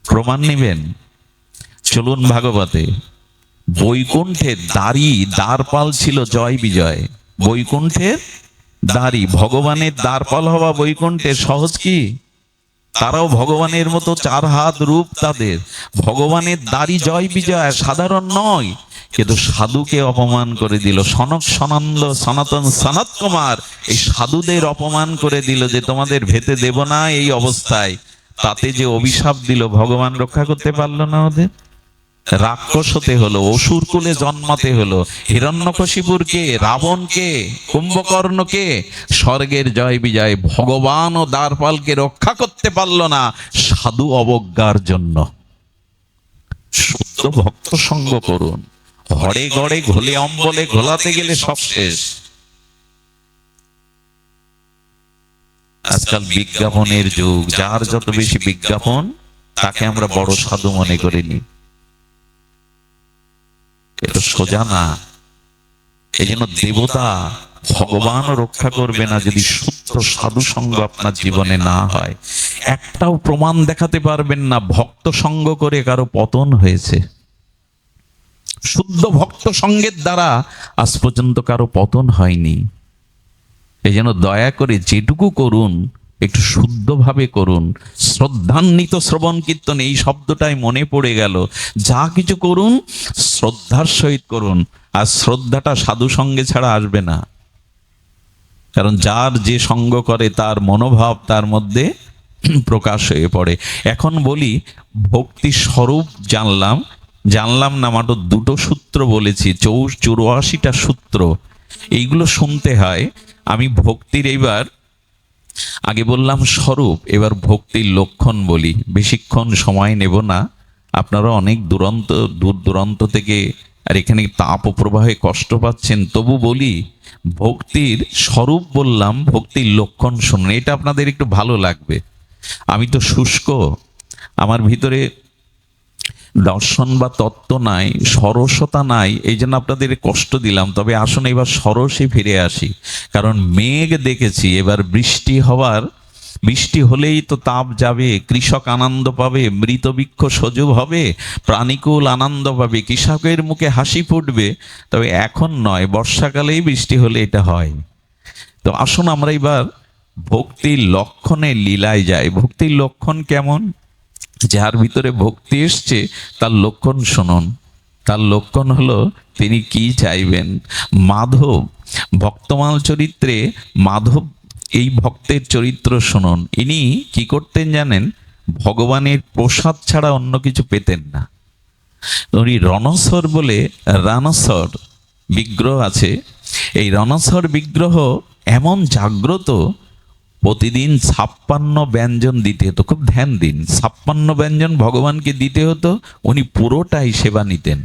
প্রমাণ নেবেন? চলুন ভাগবতে। বৈকুণ্ঠের দ্বারপাল ছিল জয় বিজয়। বৈকুণ্ঠের দ্বারী, ভগবানের দ্বারপাল হওয়া বৈকুণ্ঠের সহজ কি? তারাও ভগবানের মতো 4 হাত রূপ তাদের। ভগবানের দ্বারী জয় বিজয় সাধারণ নয়, কিন্তু সাধুকে অপমান করে দিল। সনক সনন্দ সনাতন সনত কুমার এই সাধুদের অপমান করে দিল যে তোমাদের ভেতে দেব না এই অবস্থায়। তাতে যে অভিশাপ দিল, ভগবান রক্ষা করতে পারলো না ওদের। রাক্ষস হতে হলো, অসুর কুলে জন্মাতে হলো। হিরণ্যকশিপুরকে, রাবণকে, কুম্ভকর্ণকে স্বর্গের জয় বিজয়। ভগবান ও দ্বারপালকে রক্ষা করতে পারলো না সাধু অবজ্ঞার জন্য। শুদ্ধ ভক্ত সঙ্গ করুন। হরে গড়ে ঘোলে অম্বলে ঘোলাতে গেলে সব শেষ। আজকাল বিজ্ঞাপনের যুগ, যার যত বেশি বিজ্ঞাপন তাকে আমরা বড় সাধু মনে করিনি। এটা সোজা না। এই জন্য দেবতা ভগবানও রক্ষা করবে না যদি শুদ্ধ সাধু সঙ্গ আপনার জীবনে না হয়। একটাও প্রমাণ দেখাতে পারবেন না ভক্ত সঙ্গ করে কারো পতন হয়েছে। শুদ্ধ ভক্ত সঙ্গের দ্বারা আজ পর্যন্ত কারো পতন হয়নি। এই জন্য দয়া করে যেটুকু করুন একটু শুদ্ধভাবে করুন। শ্রদ্ধান্বিত শ্রবণ কীর্তন, এই শব্দটাই মনে পড়ে গেল। যা কিছু করুন শ্রদ্ধার সহিত করুন। আর শ্রদ্ধাটা সাধু সঙ্গে ছাড়া আসবে না, কারণ যার যে সঙ্গ করে তার মনোভাব তার মধ্যে প্রকাশ হয়ে পড়ে। এখন বলি, ভক্তি স্বরূপ জানলাম না মাত্র 2টো সূত্র বলেছি, 84টা সূত্র, এইগুলো শুনতে হয়। আমি ভক্তির এইবার আগে বললাম স্বরূপ, এবার ভক্তির লক্ষণ বলি। বেশিক্ষণ সময় নেব না, আপনারা অনেক দূর দূরান্ত থেকে আর এখানে তাপ প্রবাহে কষ্ট পাচ্ছেন, তবু বলি ভক্তির স্বরূপ বললাম, ভক্তির লক্ষণ শুনুন, এটা আপনাদের একটু ভালো লাগবে। আমি তো শুষ্ক, আমার ভিতরে দর্শন বা তত্ত্ব নাই, সরসতা নাই, এই জন্য আপনাদের কষ্ট দিলাম। তবে আসুন এবার সরসে ফিরে আসি, কারণ মেঘ দেখেছি, এবার বৃষ্টি হলেই তো তাপ যাবে, কৃষক আনন্দ পাবে, মৃত বৃক্ষ সজীব হবে, প্রাণীকুল আনন্দ পাবে, কৃষকের মুখে হাসি ফুটবে। তবে এখন নয়, বর্ষাকালেই বৃষ্টি হলে এটা হয়। তো আসুন আমরা এবার ভক্তির লক্ষণে লীলায় যায়। ভক্তির লক্ষণ কেমন? যার ভিতরে ভক্তি এসছে তার লক্ষণ শুনুন। তার লক্ষণ হলো তিনি কি চাইবেন। মাধব, ভক্তমাল চরিত্রে মাধব এই ভক্তের চরিত্র শুনুন। ইনি কি করতেন জানেন? ভগবানের প্রসাদ ছাড়া অন্য কিছু পেতেন না। উনি রণস্বর বলে রানস্বর বিগ্রহ আছে। এই রণস্বর বিগ্রহ এমন জাগ্রত, প্রতিদিন 56 ব্যঞ্জন দিতে হতো। খুব ধ্যান দিন, 56 ব্যঞ্জন ভগবানকে দিতে হতো, উনি পুরোটাই সেবা নিতেন।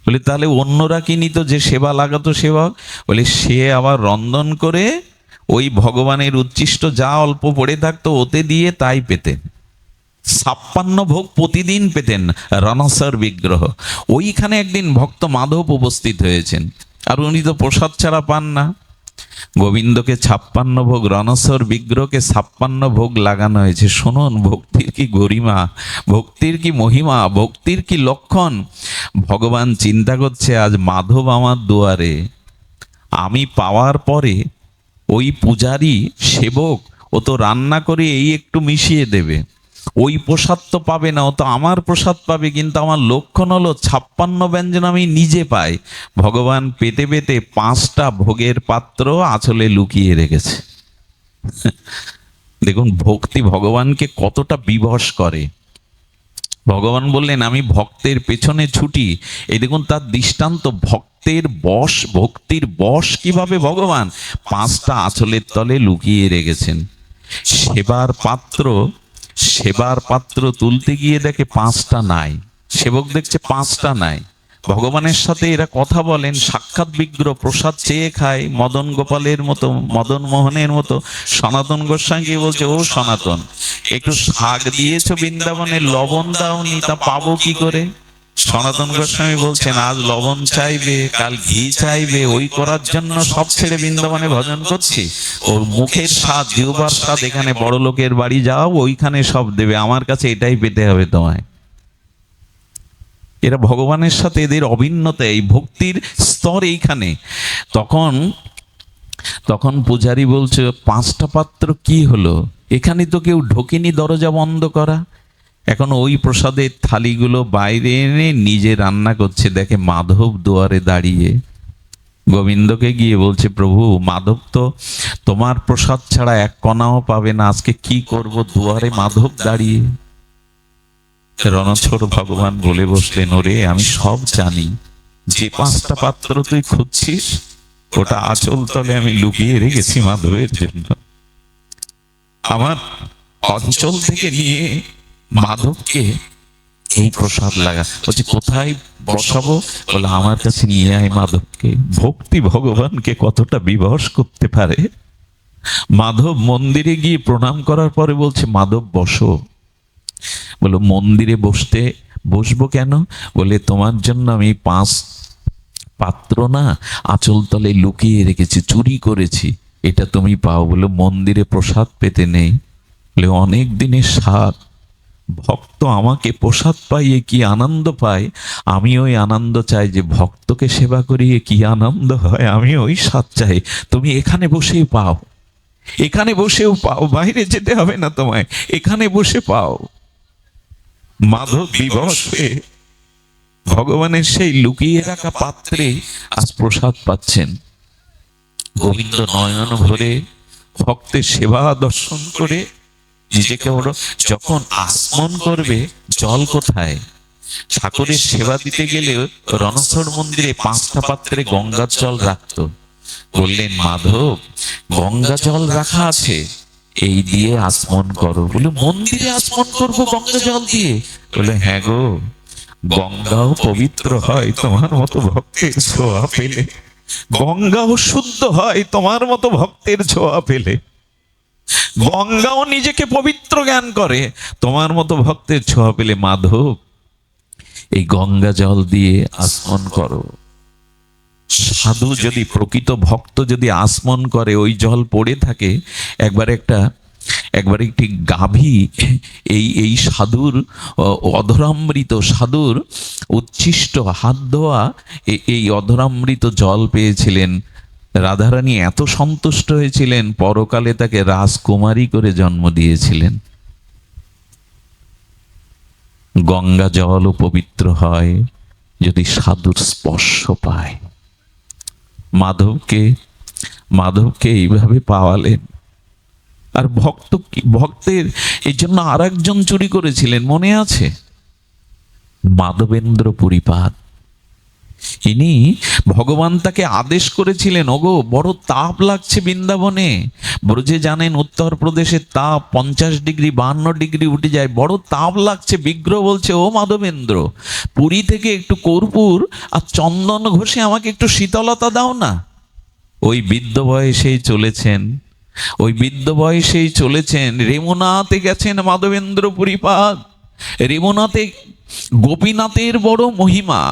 বলে তাহলে অন্যরা কি নিত? যে সেবা লাগাতো সেবক, বলে সে আবার রন্ধন করে ওই ভগবানের উচ্ছিষ্ট যা অল্প পড়ে থাকতো ওতে দিয়ে তাই পেতেন। 56 ভোগ প্রতিদিন পেতেন রণস্বর বিগ্রহ। ওইখানে একদিন ভক্ত মাধব উপস্থিত হয়েছেন, আর উনি তো প্রসাদ ছাড়া পান না। গোবিন্দকে 56 ভোগ, রণস্বর বিগ্রহকে 56 ভোগ লাগানো হয়েছে। শুনুন ভক্তির কি গরিমা, ভক্তির কি মহিমা, ভক্তির কি লক্ষণ। ভগবান চিন্তা করছে আজ মাধব আমার দুয়ারে, আমি পাওয়ার পরে ওই পূজারি সেবক ও তো রান্না করে এই একটু মিশিয়ে দেবে, ওই প্রসাদ তো পাবে না, ও তো আমার প্রসাদ পাবে। কিন্তু আমার লক্ষণ হলো 56 ব্যঞ্জন আমি নিজে পাই। ভগবান পেতে পেতে 5টা ভোগের পাত্র আঁচলে লুকিয়ে রেখেছে। দেখুন ভক্তি ভগবানকে কতটা বিবশ করে। ভগবান বললেন আমি ভক্তের পেছনে ছুটি। এই দেখুন তার দৃষ্টান্ত, ভক্তের বশ, ভক্তির বশ কিভাবে ভগবান 5টা আঁচলের তলে লুকিয়ে রেখেছেন। সেবার পাত্র তুলতে গিয়ে দেখে 5টা নাই। সেবক দেখছে 5টা নাই। ভগবানের সাথে এরা কথা বলেন, সাক্ষাৎ বিগ্রহ প্রসাদ চেয়ে খায় মদন গোপালের মতো, মদন মোহনের মতো। সনাতন গোস্বামী বলছে, ও সনাতন, একটু শাক দিয়েছো বৃন্দাবনে, লবণ দাওনি, তা পাবো কি করে? সনাতন গোস্বামী বলছেন আজ লবণ চাইবে, কাল ঘি চাইবে, ওই করার জন্য সব ছেড়ে বৃন্দাবনে ভজন করছি। ওর মুখের স্বাদ, জিহ্বার স্বাদ এখানে বড় লোকের বাড়ি যাও, ওইখানে সব দেবে, আমার কাছে এটাই পেতে হবে তোমায়। এরা ভগবানের সাথে এদের অভিন্নতা, এই ভক্তির স্তর এইখানে। তখন পূজারি বলছে 5টা পাত্র কি হলো? এখানে তো কেউ ঢোকেনি, দরজা বন্ধ করা। এখন ওই প্রসাদের থালিগুলো বাইরে এনে নিজে রান্না করছে, দেখে মাধব দুয়ারে দাঁড়িয়ে। গোবিন্দকে গিয়ে বলছে, প্রভু মাধব তো তোমার প্রসাদ ছাড়া এক কণাও পাবে না, আজকে কি করব? দুয়ারে মাধব দাঁড়িয়ে। রণছর ভগবান বলে বসলেন, ওরে আমি সব জানি, যে 5টা পাত্র তুই খুঁজছিস ওটা আঁচল তলে আমি লুকিয়ে রেখেছি মাধবের জন্য। আমার অঞ্চল থেকে নিয়ে মাধবকে এই প্রসাদ লাগা। বলছি কোথায় বসাবো? বলে আমার কাছে নিয়ে আয় মাধবকে। ভক্তি ভগবানকে কতটা বিবশ করতে পারে। মাধব মন্দিরে গিয়ে প্রণাম করার পরে বলছে, মাধব বসো। বলো মন্দিরে বসবো কেন? বলে তোমার জন্য আমি 5 পাত্র না আঁচল তলে লুকিয়ে রেখেছি, চুরি করেছি, এটা তুমি পাও। বলে মন্দিরে প্রসাদ পেতে নেই। বলে অনেক দিনের স্বাদ, ভক্ত আমাকে প্রসাদ পাইয়ে কি আনন্দ পায়, আমি ওই আনন্দ চাই। যে ভক্তকে সেবা করিয়ে কি আনন্দ হয়, আমি ওই স্বাদ চাই। তুমি এখানে বসেই পাও, এখানে বসেও পাও, বাইরে যেতে হবে না তোমায়, এখানে বসে পাও। মাধব বিবশ হয়ে ভগবানের সেই লুকিয়ে রাখা পাত্রে আজ প্রসাদ পাচ্ছেন। গোবিন্দ নয়ন ভরে ভক্তের সেবা দর্শন করে নিজেকে বড়, যখন আসমন করবে জল কোথায়? ঠাকুরের সেবা দিতে গেলে রণছর মন্দিরে 5টা পাত্রে গঙ্গার জল রাখতো। বললেন মাধব গঙ্গা জল রাখা আছে, এই দিয়ে আসমন করো। বলে মন্দিরে আসমন করবো গঙ্গা জল দিয়ে? বলে হ্যাঁ গো, গঙ্গাও পবিত্র হয় তোমার মতো ভক্তের ছোঁয়া পেলে, গঙ্গাও শুদ্ধ হয় তোমার মতো ভক্তের ছোঁয়া পেলে, গঙ্গাও নিজেকে পবিত্র জ্ঞান করে তোমার মতো ভক্তের ছোঁয়া পেলে। মাধব এই গঙ্গা জল দিয়ে আসমন করো। সাধু যদি, প্রকৃত ভক্ত যদি আসমন করে, ওই জল পড়ে থাকে, একবার একটি গাভী এই সাধুর অধরামৃত, সাধুর উচ্ছিষ্ট হাত ধোয়া এই অধরামৃত জল পেয়েছিলেন। রাধারানী এত সন্তুষ্ট হয়েছিলেন, পরকালে তাকে রাজকুমারী করে জন্ম দিয়েছিলেন। গঙ্গা জলও পবিত্র হয় যদি সাধুর স্পর্শ পায়। মাধবকে এইভাবে পাওয়ালেন। আর ভক্তের এই জন্য আর একজন চুরি করেছিলেন, মনে আছে? মাধবেন্দ্র পুরীপাদ। ইনি ভগবান তাকে আদেশ করেছিলেন, ওগো বড় তাপ লাগছে বৃন্দাবনে। ব্রজে জানেন উত্তরপ্রদেশের তাপ 50 ডিগ্রি 52 ডিগ্রি উঠে যায়, বড় তাপ লাগছে। বিগ্রহ বলছে, ও মাধবেন্দ্র, পুরী থেকে একটু কর্পূর আর চন্দন ঘষে আমাকে একটু শীতলতা দাও না। ওই বৃদ্ধ বয়সেই চলেছেন রেমুনাতে গেছেন মাধবেন্দ্র পুরীপাদ। রেমুনাতে গোপীনাথের বড় মহিমা।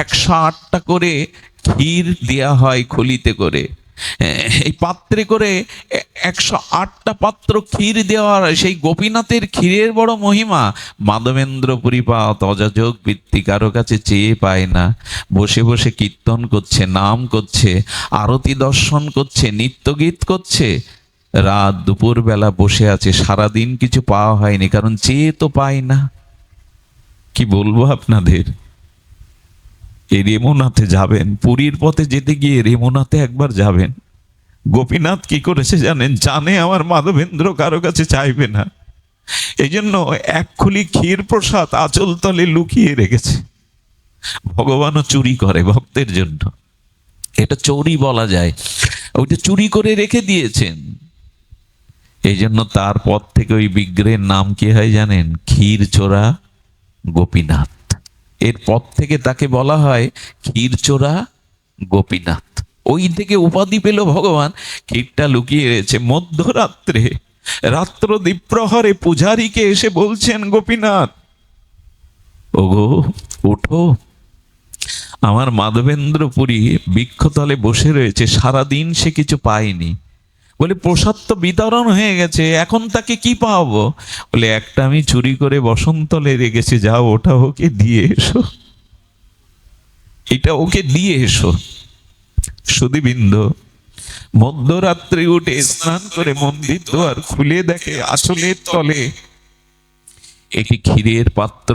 108টা করে ক্ষীর দেয়া হয় খলিতে করে, এই পাত্রে করে 108টা পাত্র ক্ষীর দেওয়া হয়। সেই গোপীনাথের ক্ষীরের বড় মহিমা। মাধবেন্দ্র পুরীপাদ অযাচক বৃত্তি কারো কাছে চেয়ে পায় না। বসে বসে কীর্তন করছে, নাম করছে, আরতি দর্শন করছে, নিত্যগীত করছে। রাত দুপুর বেলা বসে আছে, সারাদিন কিছু পাওয়া হয়নি, কারণ চেয়ে তো পায় না। কি বলবো আপনাদের, এই রেমুনাথে যাবেন, পুরীর পথে যেতে গিয়ে রেমুনাথে একবার যাবেন। গোপীনাথ কি করেছে জানেন? জানে আমার মাধবেন্দ্র কারো কাছে চাইবে না, এই জন্য 1 খুলি ক্ষীর প্রসাদ আঁচল তলে লুকিয়ে রেখেছে। ভগবানও চুরি করে ভক্তের জন্য, এটা চোরি বলা যায়। ওইটা চুরি করে রেখে দিয়েছেন। এই জন্য তারপর থেকে ওই বিগ্রহের নাম কি হয় জানেন? ক্ষীর চোরা গোপীনাথ। এরপর থেকে তাকে বলা হয় ক্ষীর চোরা গোপীনাথ। ওই থেকে উপাধি পেল ভগবান। ক্ষীরটা লুকিয়ে রয়েছে। মধ্যরাত্রে রাত্র দ্বীপ্রহরে পূজারীকে এসে বলছেন, গোপীনাথ ওগো ওঠো, আমার মাধবেন্দ্র পুরী বৃক্ষতলে বসে রয়েছে, সারাদিন সে কিছু পায়নি। বলে, প্রসাদ তো বিতরণ হয়ে গেছে, এখন তাকে কি পাওয়াবো? বলে, একটা আমি চুরি করে বসন্তলে রেখেছি, যাও ওটা ওকে দিয়ে এসো, এটা ওকে দিয়ে এসো। সুধীবৃন্দ, মধ্যরাত্রে উঠে স্নান করে মন্দির দুয়ার খুলে দেখে আঁচলের তলে একটি ক্ষীরের পাত্র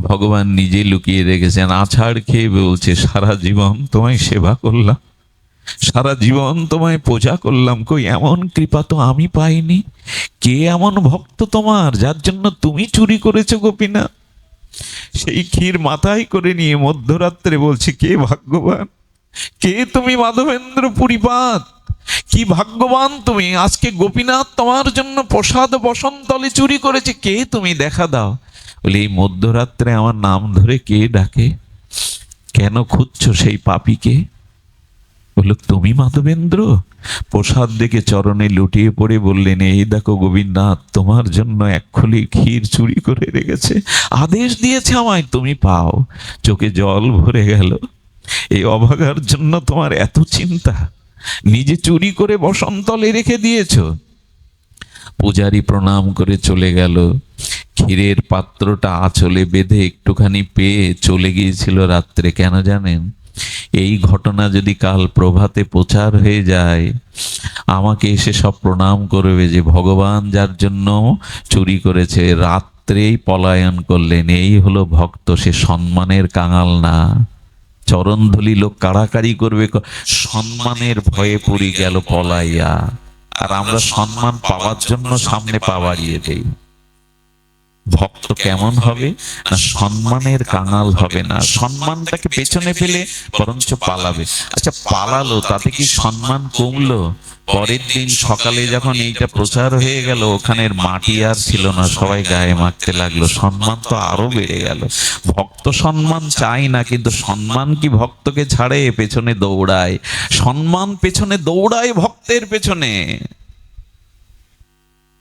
ভগবান নিজে লুকিয়ে রেখেছেন। আছাড় খেয়ে বলছে, সারা জীবন তোমায় সেবা করলাম, সারা জীবন তোমায় পূজা করলাম, কই এমন কৃপা তো আমি পাইনি। কে এমন ভক্ত তোমার যার জন্য তুমি চুরি করেছো গোপীনাথ? সেই ক্ষীর মাথায় করে নিয়ে মধ্যরাত্রে বলছে, কে ভাগ্যবান, কে তুমি মাধবেন্দ্র পুরীপাদ, কি ভাগ্যবান তুমি, আজকে গোপীনাথ তোমার জন্য প্রসাদ বসন্তলে চুরি করেছে, কে তুমি, দেখা দাও। বলে, এই মধ্যরাত্রে আমার নাম ধরে কে ডাকে? কেন খুঁজছো সেই পাপীকে? বলল, তুমি মাধবেন্দ্র? প্রসাদ দেখে চরণে লুটিয়ে পড়ে বললেন, এই দেখো গোবিন্দনাথ, তোমার জন্য 1 খুলি ক্ষীর চুরি করে রেখেছে, আদেশ দিয়েছে আমায় তুমি পাও। চোখে জল ভরে গেল। এই অভাগার জন্য তোমার এত চিন্তা, নিজে চুরি করে বসন্তলে রেখে দিয়েছ। পূজারী প্রণাম করে চলে গেল। ক্ষীরের পাত্রটা আঁচলে বেঁধে একটুখানি পেয়ে চলে গিয়েছিল রাত্রে। কেন জানেন? এই ঘটনা যদি কাল প্রভাতে প্রচার হয়ে যায়, আমাকে এসে সব প্রণাম করবে যে ভগবান যার জন্য চুরি করেছে রাত্রেই পলায়ন করলেন। এই হলো ভক্ত, সে সম্মানের কাঙাল না। চরণধুলি লোক কাড়াকাড়ি করবে, সম্মানের ভয়ে পড়ি গেল পলাইয়া। আর আমরা সম্মান পাওয়ার জন্য সামনে পা বাড়িয়ে দেই। ভক্ত কেমন হবে না? সম্মানের কাঙাল হবে না, সম্মানটাকে পেছনে ফেলে বরঞ্চ পালাবে। আচ্ছা, পালালো, তাতে কি সম্মান কমলো? পরের দিন সকালে যখন এইটা প্রচার হয়ে গেল, ওখানের মাটি আর ছিল না, সবাই গায়ে মাখতে লাগলো, সম্মান তো আরো বেড়ে গেল। ভক্ত সম্মান চাই না, কিন্তু সম্মান কি ভক্তকে ছাড়ে? পেছনে দৌড়ায় সম্মান, পেছনে দৌড়ায় ভক্তের পেছনে।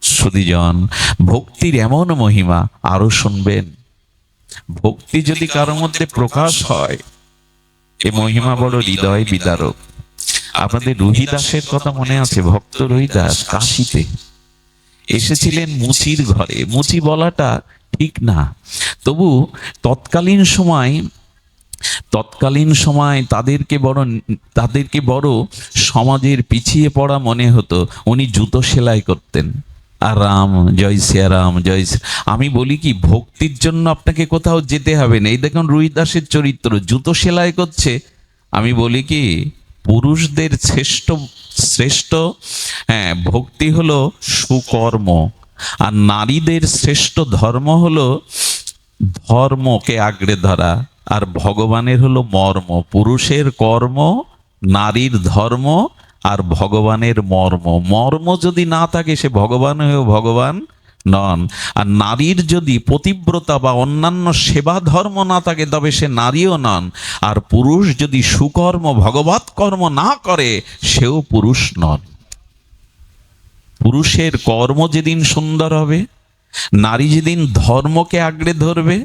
সুধীজন, ভক্তির এমন মহিমা, আরো শুনবেন। ভক্তি যদি কারোর মধ্যে প্রকাশ হয়, এই মহিমা বড় হৃদয় বিদারক। আপনাদের রুহিদাসের কথা মনে আছে? ভক্ত রুহিদাস কাশীতে এসেছিলেন মুচির ঘরে। মুচি বলাটা ঠিক না, তবু তৎকালীন সময় তৎকালীন সময় তাদেরকে বড় সমাজের পিছিয়ে পড়া মনে হতো। উনি জুতো সেলাই করতেন। আর রাম, জয় সিয়ারাম, জয় আমি বলি কি, ভক্তির জন্য আপনাকে কোথাও যেতে হবে না। এই দেখুন রুইদাসের চরিত্র, জুতো সেলাই করছে। আমি বলি কি, পুরুষদের শ্রেষ্ঠ শ্রেষ্ঠ হ্যাঁ ভক্তি হলো সুকর্ম, আর নারীদের শ্রেষ্ঠ ধর্ম হলো ধর্মকে আঁকড়ে ধরা, আর ভগবানের হলো মর্ম। পুরুষের কর্ম, নারীর ধর্ম, আর ভগবানের মর্ম। মর্ম যদি না থাকে সে ভগবান হয়েও ভগবান নন। আর নারীর যদি পতিব্রতা বা অন্যান্য সেবা ধর্ম না থাকে তবে সে নারীও নন। আর পুরুষ যদি সুকর্ম ভগবৎ কর্ম না করে সেও পুরুষ নন। পুরুষের কর্ম যেদিন সুন্দর হবে, নারী যেদিন ধর্মকে আঁকড়ে ধরবে,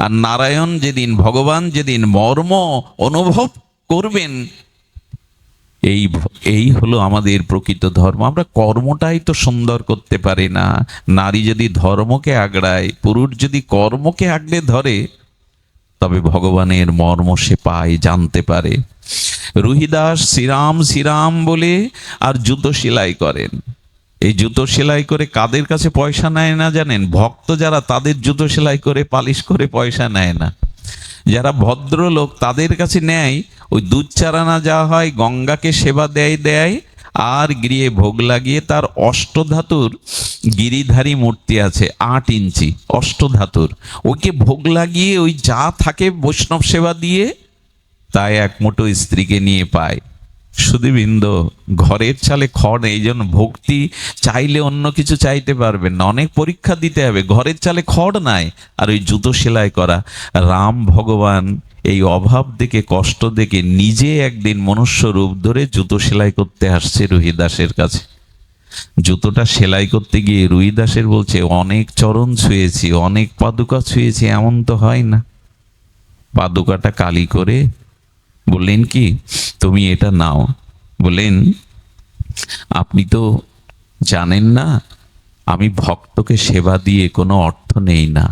আর নারায়ণ যেদিন, ভগবান যেদিন মর্ম অনুভব করবেন, এই হলো আমাদের প্রকৃত ধর্ম। আমরা কর্মটাই তো সুন্দর করতে পারি না। নারী যদি ধর্মকে আঁকড়ায়, পুরুষ যদি কর্মকে আঁকড়ে ধরে, তবে ভগবানের মর্ম সে পায়, জানতে পারে। রুহিদাস শ্রীরাম শ্রীরাম বলে আর জুতো সেলাই করেন। এই জুতো সেলাই করে কাদের কাছে পয়সা নেয় না জানেন? ভক্ত যারা, তাদের জুতো সেলাই করে পালিশ করে পয়সা নেয় না। যারা ভদ্রলোক তাদের কাছে নেয় ওই দুধ চারানা যা হয়, গঙ্গাকে সেবা দেয়, আর গৃহে ভোগ লাগিয়ে তার অষ্টধাতুর গিরিধারী মূর্তি আছে 8 ইঞ্চি অষ্টধাতুর, ওইকে ভোগ লাগিয়ে ওই যা থাকে বৈষ্ণব সেবা দিয়ে তাই এক মুঠো স্ত্রীকে নিয়ে পায়। সুধীবৃন্দ, ঘরের চালে খড় নেই, এই জন্য ভক্তি চাইলে অন্য কিছু চাইতে পারবেন না, অনেক পরীক্ষা দিতে হবে। ঘরের চালে খড় নাই, আর ওই জুতো সেলাই করা। রাম ভগবান এই অভাব দেখে, কষ্ট দেখে নিজে একদিন মনুষ্য রূপ ধরে জুতো সেলাই করতে আসছে রুহিদাসের কাছে। জুতোটা সেলাই করতে গিয়ে রুহিদাসের বলছে, অনেক চরণ ছুঁয়েছি, অনেক পাদুকা ছুঁয়েছি, এমন তো হয় না। পাদুকাটা কালি করে বললেন কি, তুমি এটা নাও। বললেন, আপনি তো জানেন না আমি ভক্তকে সেবা দিয়ে কোনো অর্থ নেই না।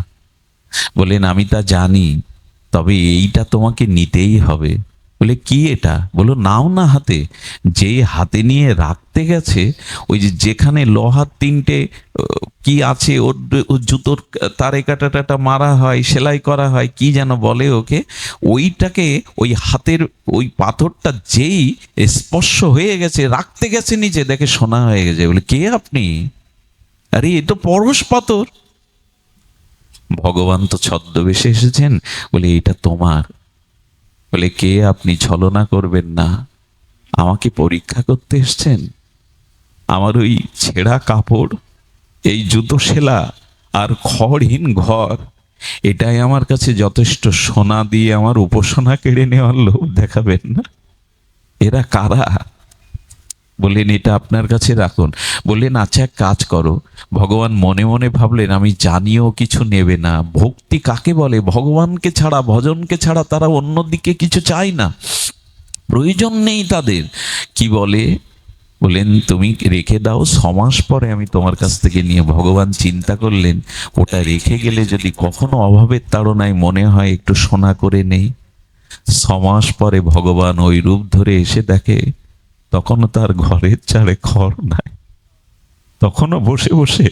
বললেন, আমি তা জানি, তবে এইটা তোমাকে নিতেই হবে। বলে, কি এটা? বলো, নাও না হাতে। যে হাতে নিয়ে রাখতে গেছে, ওই যেখানে লোহার 3টে কি আছে, ওর জুতোর তারে কাটাটা মারা হয়, সেলাই করা হয়, কি যেন বলে ওকে, ওইটাকে ওই হাতের ওই পাথরটা যেই স্পর্শ হয়ে গেছে, রাখতে গেছে নিচে, দেখে সোনা হয়ে গেছে। বলে, কে আপনি? আরে এ তো পরশ পাথর। ভগবান তো ছদ্মবেশে এসেছেন। বলে, এটা তোমার। বলে, কে আপনি? ছলনা করবেন না, আমাকে পরীক্ষা করতে এসছেন? আমার ওই ছেঁড়া কাপড়, এই জুতো সেলা আর খড়হীন ঘর, এটাই আমার কাছে যথেষ্ট। সোনা দিয়ে আমার উপাসনা কেড়ে নেওয়ার লোভ দেখাবেন না। এরা কারা? বললেন, এটা আপনার কাছে রাখুন। বললেন, আচ্ছা এক কাজ করো। ভগবান মনে মনে ভাবলেন, আমি জানিও কিছু নেবে না। ভক্তি কাকে বলে? ভগবানকে ছাড়া, ভজনকে ছাড়া তারা অন্যদিকে কিছু চায় না, প্রয়োজন নেই তাদের। কি বলে? বলেন, তুমি রেখে দাও, 6 মাস পরে আমি তোমার কাছ থেকে নিয়ে। ভগবান চিন্তা করলেন, ওটা রেখে গেলে যদি কখনো অভাবের তাড়নায় মনে হয় একটু সোনা করে নেই। 6 মাস পরে ভগবান ওই রূপ ধরে এসে দেখে তখনও তার ঘরের চালে খড় নাই, তখনও বসে বসে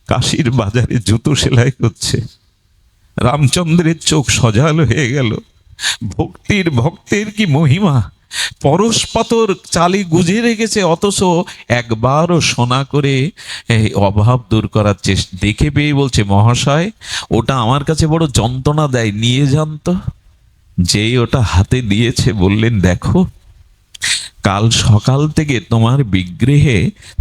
কাশীর বাজারে জুতো সেলাই করছে। রামচন্দ্রের চোখ সজাল হয়ে গেল। ভক্তের কি মহিমা! পরশ পাথর চালি গুজে রেখেছে, অথচ একবারও সোনা করে এই অভাব দূর করার চেষ্টা দেখে পেয়ে বলছে, মহাশয় ওটা আমার কাছে বড় যন্ত্রণা দেয়, নিয়ে যান তো। যেই ওটা হাতে দিয়েছে, বললেন, দেখো কাল সকাল থেকে তোমার বিগ্রহে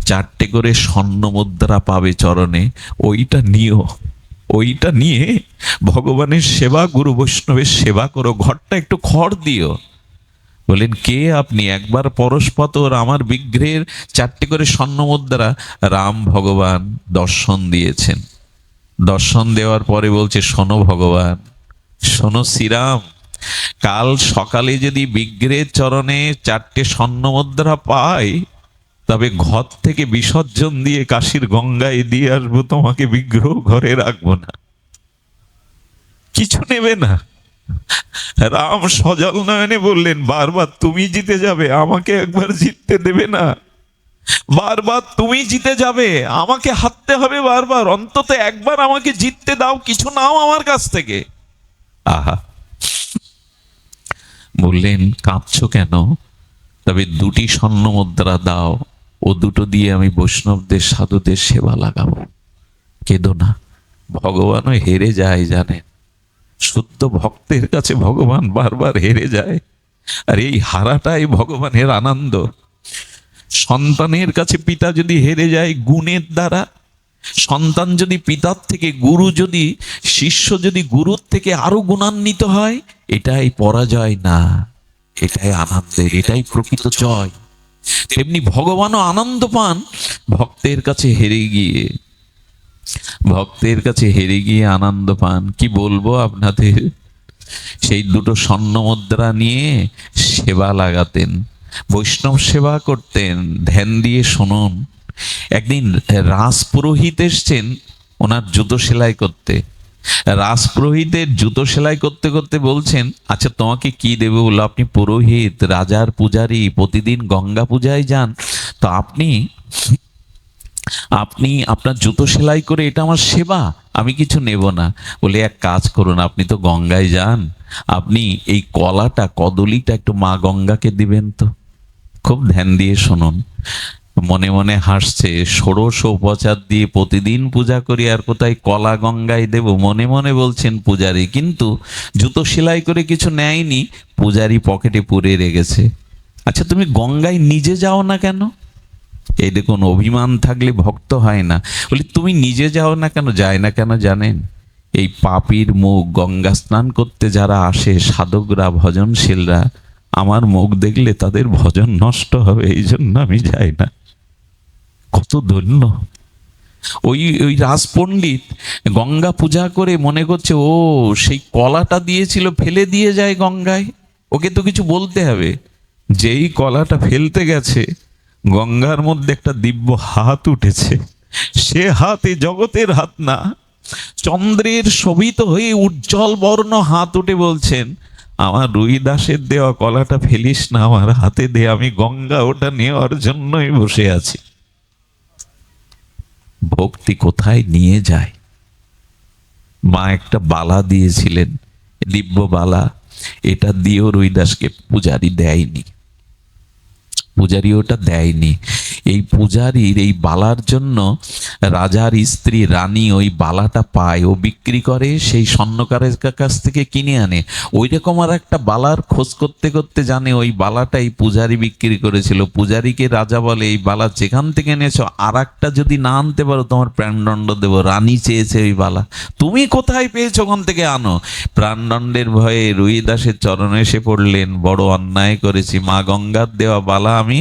4টে করে স্বর্ণ মুদ্রা পাবে চরণে, ওইটা নিও। ওইটা নিয়ে ভগবানের সেবা, গুরু বৈষ্ণবের সেবা করো, ঘরটা একটু খড় দিও। বলেন, কে আপনি? একবার পরশপাতর আমার বিগ্রহের 4টে করে স্বর্ণ মুদ্রা। রাম ভগবান দর্শন দিয়েছেন। দর্শন দেওয়ার পরে বলছে, শোনো ভগবান, শোনো শ্রীরাম, কাল সকালে যদি বিগ্রহের চরণে 4টে স্বর্ণ মুদ্রা পাই, তবে ঘর থেকে বিসর্জন দিয়ে কাশীর গঙ্গায় দিয়ে আসবো, তোমাকে বিগ্রহ ঘরে রাখবো না, কিছু নেবে না। রাম সজল নয়নে বললেন, বারবার তুমি জিতে যাবে, আমাকে একবার জিততে দেবে না? বারবার তুমি জিতে যাবে, আমাকে হারতে হবে বারবার, অন্তত একবার আমাকে জিততে দাও, কিছু নাও আমার কাছ থেকে। আহা, বললেন কাঁদছো কেন? তবে 2টি স্বর্ণ মুদ্রা দাও, ও দুটো দিয়ে আমি বৈষ্ণবদের সাধুদের সেবা লাগাবো। কেঁদো না, ভগবানও হেরে যায় জানেন। শুদ্ধ ভক্তের কাছে ভগবান বারবার হেরে যায়, আর এই হারাটাই ভগবানের আনন্দ। সন্তানের কাছে পিতা যদি হেরে যায় গুণের দ্বারা, সন্তান যদি পিতার থেকে, গুরু যদি, শিষ্য যদি গুরুর থেকে আরো গুণান্বিত হয়, এটাই পরাজয় না, এটাই আনন্দের, এটাই প্রকৃত জয়। তেমনি ভগবানও আনন্দ পান ভক্তের কাছে হেরে গিয়ে, ভক্তের কাছে হেরে গিয়ে আনন্দ পান। কি বলবো আপনাদের, সেই 2টো স্বর্ণ মুদ্রা নিয়ে সেবা লাগাতেন, বৈষ্ণব সেবা করতেন। ধ্যান দিয়ে শুনুন। একদিন রাজপুরোহিত এসছেন ওনার জুতো সেলাই করতে। রাজপুরোহিতের জুতো সেলাই করতে করতে বলছেন, আচ্ছা তোমাকে কি দেবে? বললো, আপনি পুরোহিত, রাজার পূজারী, প্রতিদিন গঙ্গা পূজায় যান, তো আপনি আপনি আপনার জুতো সেলাই করে এটা আমার সেবা, আমি কিছু নেব না। বলে এক কাজ করুন, আপনি তো গঙ্গায় যান, আপনি এই কলাটা, কদলীটা একটু মা গঙ্গাকে দিবেন তো। খুব ধ্যান দিয়ে শুনুন। মনে মনে হাসছে, ষোড়শ উপচার দিয়ে প্রতিদিন পূজা করি, আর কোথায় কলা গঙ্গায় দেব? মনে মনে বলছেন পূজারী, কিন্তু জুতো সেলাই করে কিছু নেয়নি, পূজারী পকেটে পুরে রেখেছে। আচ্ছা তুমি গঙ্গায় নিজে যাও না কেন? এই দেখুন, অভিমান থাকলে ভক্ত হয় না। বলি তুমি নিজে যাও না কেন? যায় না কেন জানেন? এই পাপীর মুখ, গঙ্গা স্নান করতে যারা আসে, সাধকরা, ভজনশীলরা, আমার মুখ দেখলে তাদের ভজন নষ্ট হবে, এই জন্য আমি যাই না। কত ধন্য! ওই ওই রাজপণ্ডিত গঙ্গা পূজা করে মনে করছে, ও সেই কলাটা দিয়েছিল, ফেলে দিয়ে যায় গঙ্গায়, ওকে তো কিছু বলতে হবে। যেই কলাটা ফেলতে গেছে, গঙ্গার মধ্যে একটা দিব্য হাত উঠেছে। সে হাত এ জগতের হাত না, চন্দ্রের শোভিত হয়ে উজ্জ্বল বর্ণ হাত উঠে বলছেন, আমার রুইদাসের দেওয়া কলাটা ফেলিস না, আমার হাতে দে, আমি গঙ্গা ওটা নেওয়ার জন্যই বসে আছি। ভক্তি কোথায় নিয়ে যায়। মা একটা বালা দিয়েছিলেন, দিব্য বালা, এটা দিয়েও রুইদাসকে পূজারি দেয়নি, পূজারি ওটা দেয়নি। এই পূজারীর এই বালার জন্য রাজার স্ত্রী রানী ওই বালাটা পায়, ও বিক্রি করে, সেই স্বর্ণকারের কাছ থেকে কিনে আনে। ওই রকম আর একটা বালার খোঁজ করতে করতে জানে ওই বালাটাই পূজারি বিক্রি করেছিল। পূজারীকে রাজা বলে, এই বালা যেখান থেকে এনেছো আর একটা যদি না আনতে পারো তোমার প্রাণদণ্ড দেবো। রানী চেয়েছে ওই বালা, তুমি কোথায় পেয়েছো, ওখান থেকে আনো। প্রাণদণ্ডের ভয়ে রুইদাসের চরণে এসে পড়লেন, বড় অন্যায় করেছি, মা গঙ্গার দেওয়া বালা আমি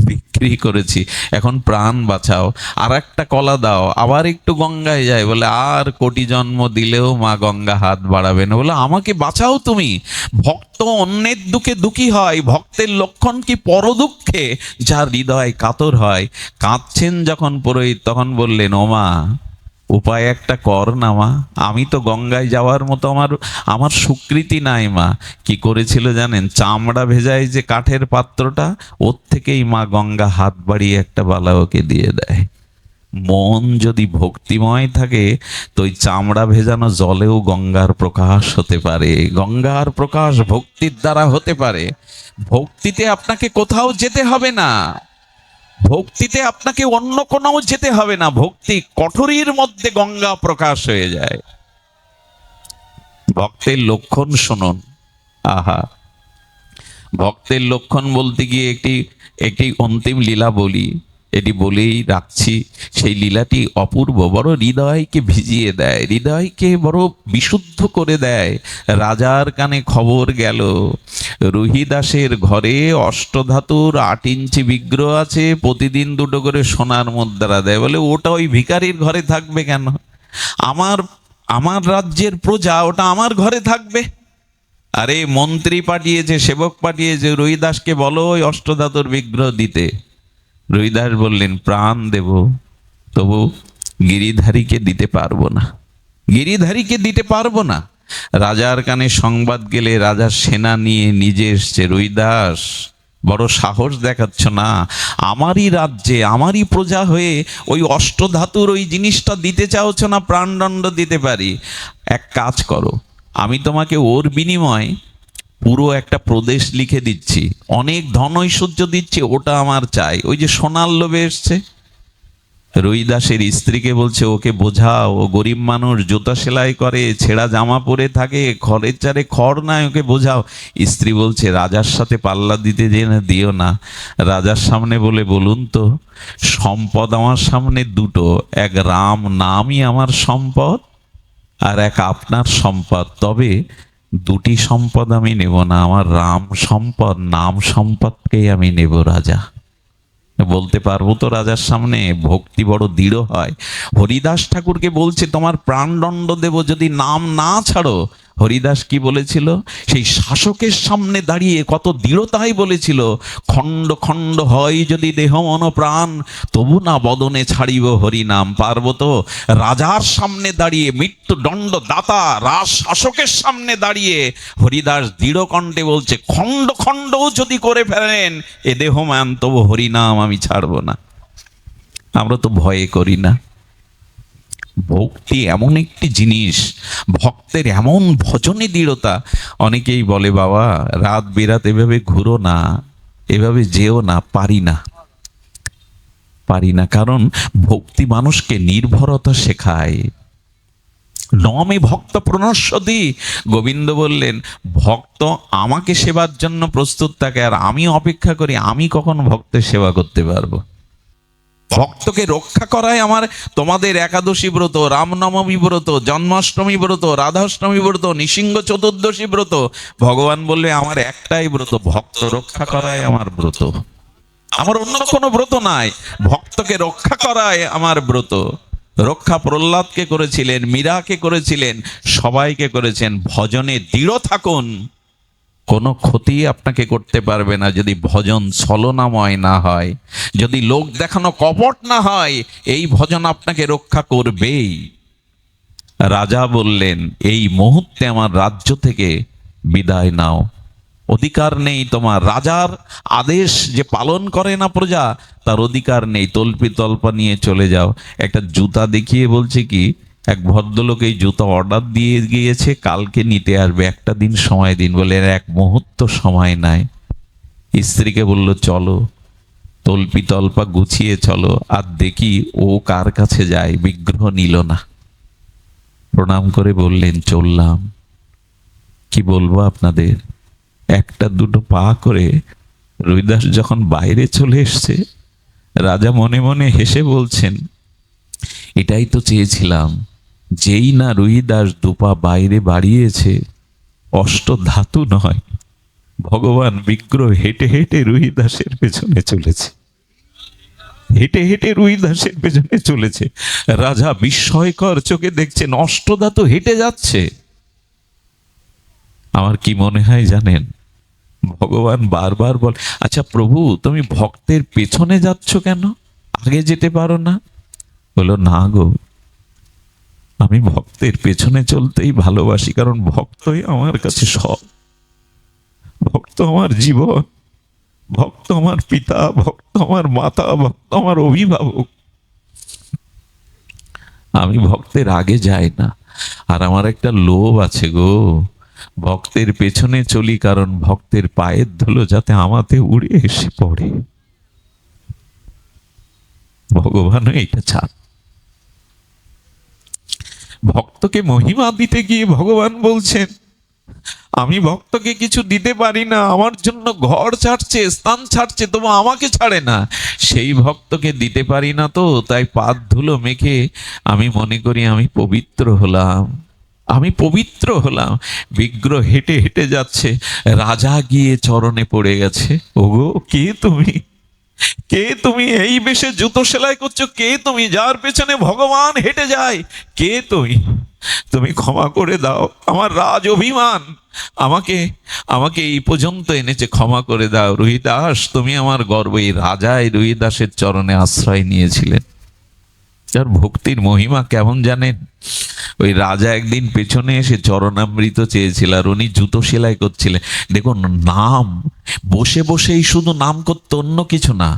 বিক্রি করেছি, এখন প্রাণ বাঁচাও, আর একটা কলা দাও। আবার একটু গঙ্গায় যায়, বলে আর কোটি জন্ম দিলেও মা গঙ্গা হাত বাড়াবে না। বলে আমাকে বাঁচাও তুমি। ভক্ত অন্যের দুঃখে দুঃখী হয়, ভক্তের লক্ষণ কি পরদুঃখে যার হৃদয় কাতর হয়। কাঁদছেন যখন পুরোহিত, তখন বললেন, ও মা, উপায় একটা কর না মা, আমি তো গঙ্গায় যাওয়ার মতো আমার আমার স্বীকৃতি নাই মা। কি করেছিল জানেন? চামড়া ভেজায় যে কাঠের পাত্রটা, ওর থেকেই মা গঙ্গা হাত বাড়িয়ে একটা বালা ওকে দিয়ে দেয়। মন যদি ভক্তিময় থাকে তো ওই চামড়া ভেজানো জলেও গঙ্গার প্রকাশ হতে পারে। গঙ্গার প্রকাশ ভক্তির দ্বারা হতে পারে। ভক্তিতে আপনাকে কোথাও যেতে হবে না, ভক্তিতে আপনাকে অন্য কোনো যেতে হবে না, ভক্তি কঠোরীর মধ্যে গঙ্গা প্রকাশ হয়ে যায়। ভক্তের লক্ষণ শুনুন। আহা, ভক্তের লক্ষণ বলতে গিয়ে একটি একটি অন্তিম লীলা বলি, এটি বলেই রাখছি। সেই লীলাটি অপূর্ব, বড় হৃদয়কে ভিজিয়ে দেয়, হৃদয়কে বড় বিশুদ্ধ করে দেয়। রাজার কানে খবর গেল, রুহিদাসের ঘরে অষ্টধাতুর 8 ইঞ্চি বিগ্রহ আছে, প্রতিদিন 2টো করে সোনার মুদ্রা দেয়। বলে ওটা ওই ভিখারির ঘরে থাকবে কেন? আমার আমার রাজ্যের প্রজা, ওটা আমার ঘরে থাকবে। আরে মন্ত্রী পাঠিয়েছে, সেবক পাঠিয়েছে, রুইদাসকে বলো ওই অষ্টধাতুর বিগ্রহ দিতে। রুইদাস বললেন, প্রাণ দেব, তবু গিরিধারীকে দিতে পারবো না, গিরিধারীকে দিতে পারবো না। রাজার কানে সংবাদ গেলে রাজার সেনা নিয়ে নিজে এসছে। রুইদাস, বড় সাহস দেখাচ্ছ না, আমারই রাজ্যে আমারই প্রজা হয়ে ওই অষ্টধাতুর ওই জিনিসটা দিতে চাওছ না? প্রাণদণ্ড দিতে পারি। এক কাজ করো, আমি তোমাকে ওর বিনিময়ে পুরো একটা প্রদেশ লিখে দিচ্ছি, অনেক ধন ঐশ্বর্য দিচ্ছি, ওটা আমার চাই। ওই যে সোনার লোভে এসছে। রুইদাসের স্ত্রীকে বলছে, ওকে বোঝাও, ও গরিব মানুষ, জুতা সেলাই করে, ছেঁড়া জামা পরে থাকে, খড়ের চারে খড় নাই, ওকে বোঝাও। স্ত্রী বলছে, রাজার সাথে পাল্লা দিতে জেনে দিও না। রাজার সামনে বলে, বলুন তো, সম্পদ আমার সামনে দুটো, এক রাম নামই আমার সম্পদ, আর এক আপনার সম্পদ। তবে দুটি সম্পদ আমি নেব না, আমার রাম সম্পদ, নাম সম্পদকেই আমি নেব। রাজা বলতে পারবো তো রাজার সামনে? ভক্তি বড় দৃঢ় হয়। হরিদাস ঠাকুরকে বলছে, তোমার প্রাণদণ্ড দেব যদি নাম না ছাড়ো। হরিদাস কি বলেছিল? সেই শাসকের সামনে দাঁড়িয়ে কত দৃঢ়তাই বলেছিল, খণ্ড খণ্ড হয় যদি দেহ মন প্রাণ, তবু না বদনে ছাড়িব হরিনাম। পারবো তো? রাজার সামনে দাঁড়িয়ে, মৃত্যুদণ্ড দাতা রাজ শাসকের সামনে দাঁড়িয়ে হরিদাস দৃঢ় কণ্ঠে বলছে, খণ্ড খণ্ডও যদি করে ফেলেন এ দেহ মান, তবু হরিনাম আমি ছাড়বো না। আমরা তো ভয়ে করি না। ভক্তি এমন একটি জিনিস, ভক্তের এমন ভজনে দৃঢ়তা। অনেকেই বলে, বাবা রাত বেরাত এভাবে ঘুরো না, এভাবে যেও না। পারি না, পারি না। কারণ ভক্তি মানুষকে নির্ভরতা শেখায়। নমে ভক্ত প্রণশ্যতি। গোবিন্দ বললেন, ভক্ত আমাকে সেবার জন্য প্রস্তুত থাকে, আর আমি অপেক্ষা করি আমি কখন ভক্তের সেবা করতে পারবো। ভক্তকে রক্ষা করায় আমার তোমাদের একাদশী ব্রত, রামনবমী ব্রত, জন্মাষ্টমী ব্রত, রাধাষ্টমী ব্রত, নৃসিংহ চতুর্দশী ব্রত। ভগবান বললে, আমার একটাই ব্রত, ভক্ত রক্ষা করায় আমার ব্রত, আমার অন্য কোনো ব্রত নাই। ভক্তকে রক্ষা করায় আমার ব্রত। রক্ষা প্রহ্লাদকে করেছিলেন, মীরাকে করেছিলেন, সবাইকে করেছেন। ভজনে দৃঢ় থাকুন, কোনো ক্ষতি আপনাকে করতে পারবে না যদি ভজন ছলনাময় না হয়, যদি লোক দেখানো কপট না হয়। এই ভজন আপনাকে রক্ষা করবেই। রাজা বললেন, এই মুহূর্তে আমার রাজ্য থেকে বিদায় নাও, অধিকার নেই তোমার। রাজার আদেশ যে পালন করে না প্রজা, তার অধিকার নেই। তল্পি তল্পা নিয়ে চলে যাও। একটা জুতা দেখিয়ে বলছে কি, এক ভদ্রলোক এই জুতা অর্ডার দিয়ে গিয়েছে, কালকে নিতে আসবে, একটা দিন সময় দিন। বলে, এক মুহূর্ত সময় নাই। স্ত্রীকে বলল, চলো, তল্পি তল্পা গুছিয়ে চলো। আর দেখি ও কার কাছে যায়। বিগ্রহ নিল না। প্রণাম করে বললেন, চললাম। কি বলবো আপনাদের, একটা দুটো পা করে রুইদাস যখন বাইরে চলে এসছে, রাজা মনে মনে হেসে বলছেন, এটাই তো চেয়েছিলাম। যেই না রুইদাস দুপা বাইরে বাড়িয়েছে, অষ্টধাতু নয়, ভগবান বিগ্রহ হেঁটে হেঁটে রুইদাসের পেছনে চলেছে, হেঁটে হেঁটে রুইদাসের পেছনে চলেছে। রাজা বিস্ময়কর চোখে দেখছেন, অষ্টধাতু হেঁটে যাচ্ছে। আমার কি মনে হয় জানেন, ভগবান বারবার বল, আচ্ছা প্রভু, তুমি ভক্তের পেছনে যাচ্ছ কেন, আগে যেতে পারো না? বলো, না গো, আমি ভক্তের পেছনে চলতেই ভালোবাসি, কারণ ভক্তই আমার কাছে সব। ভক্ত আমার জীবন, ভক্ত আমার পিতা, ভক্ত আমার মাতা, ভক্ত আমার অভিভাবক। আমি ভক্তের আগে যাই না। আর আমার একটা লোভ আছে গো, ভক্তের পেছনে চলি, কারণ ভক্তের পায়ের ধুলো যাতে আমাতে উড়ে এসে পড়ে। ভগবানও এটা চান। ভক্তকে মহিমা দিতে গিয়ে ভগবান বলছেন, আমি ভক্তকে কিছু দিতে পারি না, আমার জন্য ঘর ছাড়ছে, স্থান ছাড়ছে, তবু আমাকে ছাড়ে না। সেই ভক্তকে দিতে পারি না, তো তাই পাদ ধুলো মেখে আমি মনে করি আমি পবিত্র হলাম, আমি পবিত্র হলাম। বিগ্রহ হেঁটে হেঁটে যাচ্ছে, রাজা গিয়ে চরণে পড়ে গেছে। ওগো, কে তুমি? কে তুমি? এই বেশে জুতো সেলাই করছো? কে তুমি, যার পেছনে ভগবান হেঁটে যায়? কে তুমি? তুমি ক্ষমা করে দাও, আমার রাজ অভিমান আমাকে আমাকে এই পর্যন্ত এনেছে, ক্ষমা করে দাও। রুইদাস, তুমি আমার গর্ব। এই রাজাই রুইদাসের চরণে আশ্রয় নিয়েছিলেন। তার ভক্তির মহিমা কেমন জানেন? ওই রাজা একদিন পেছনে এসে চরণামৃত চেয়েছিল, আর উনি জুতো সেলাই করছিলেন। দেখুন, নাম বসে বসেই শুধু নাম করতে, অন্য কিছু না।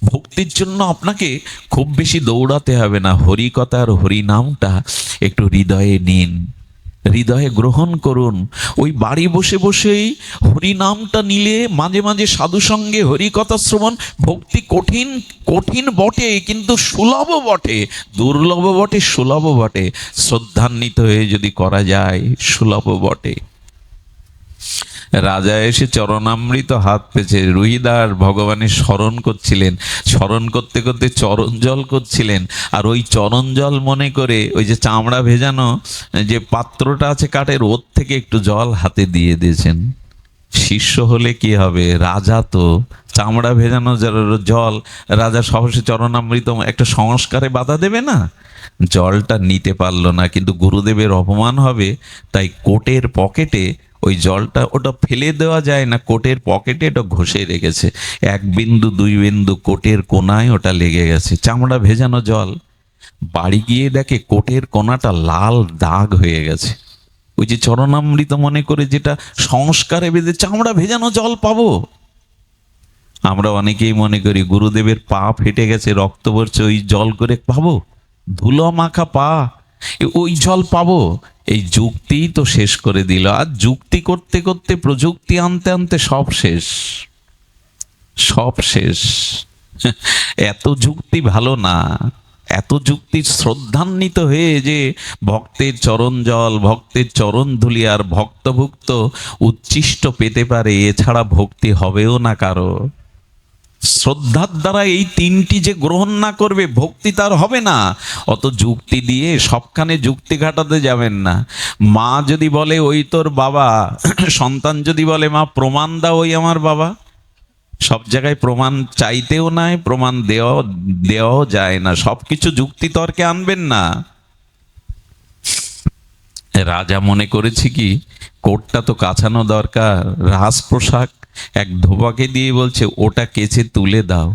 ভক্তির জন্য আপনাকে খুব বেশি দৌড়াতে হবে না। হরি কথা আর হরি নামটা একটু হৃদয়ে নিন, হৃদয়ে গ্রহণ করুন। ওই বাড়ি বসে বসেই হরি নামটা নিলে, মাঝে মাঝে সাধু সঙ্গে হরি কথা শ্রবণ। ভক্তি কঠিন, কঠিন বটে, কিন্তু সুলভ বটে। দুর্লভ বটে, সুলভ বটে। শ্রদ্ধান্বিত হয়ে যদি করা যায়, সুলভ বটে। রাজা এসে চরণামৃত হাত পেছে, রুহিদার ভগবানের স্মরণ করছিলেন, স্মরণ করতে করতে চরণ জল করছিলেন। আর ওই চরণ জল মনে করে ওই যে চামড়া ভেজানো যে পাত্রটা আছে কাঠের, ওর থেকে একটু জল হাতে দিয়ে দিয়েছেন। শিষ্য হলে কি হবে, রাজা তো চামড়া ভেজানো জল, রাজা সহসে চরণামৃত একটা সংস্কারে বাধা দেবে না? জলটা নিতে পারলো না, কিন্তু গুরুদেবের অপমান হবে, তাই কোটের পকেটে ওই জলটা, ওটা ফেলে দেওয়া যায় না, কোটের পকেটে ওটা ঘষে রেখেছে। এক বিন্দু দুই বিন্দু কোটের কোনায় ওটা লেগে গেছে, চামড়া ভেজানো জল। বাড়ি গিয়ে দেখে কোটের কোনাটা লাল দাগ হয়ে গেছে। ওই যে চরণামৃত মনে করে যেটা সংস্কারে বেঁধে চামড়া ভেজানো জল পাবো। আমরা অনেকেই মনে করি গুরুদেবের পা ফেটে গেছে, রক্ত পড়ছে, ওই জল করে পাবো, ধুলো মাখা পা, ওই জল পাবো। এই যুক্তিই তো শেষ করে দিল। আর যুক্তি করতে করতে, প্রযুক্তি আনতে আনতে সব শেষ, সব শেষ। এত যুক্তি ভালো না, এত যুক্তির শ্রদ্ধান্বিত হয়ে যে ভক্তের চরণ জল, ভক্তের চরণ ধুলি আর ভক্তভুক্ত উচ্ছিষ্ট পেতে পারে, এছাড়া ভক্তি হবেও না কারো। শ্রদ্ধার দ্বারা এই তিনটি যে গ্রহণ না করবে, ভক্তি তার হবে না। অত যুক্তি দিয়ে সবখানে যুক্তি ঘাটাতে যাবেন না। মা যদি বলে ওই তোর বাবা, সন্তান যদি বলে মা প্রমাণ দাও ওই আমার বাবা, সব জায়গায় প্রমাণ চাইতেও নাই, প্রমাণ দেওয়াও যায় না। সবকিছু যুক্তি তর্কে আনবেন না। রাজা মনে করেছে কি, কোটটা তো কাছানো দরকার, রাজ পোশাক। এক ধোপাকে দিয়ে বলছে ওটা কেচে তুলে দাও।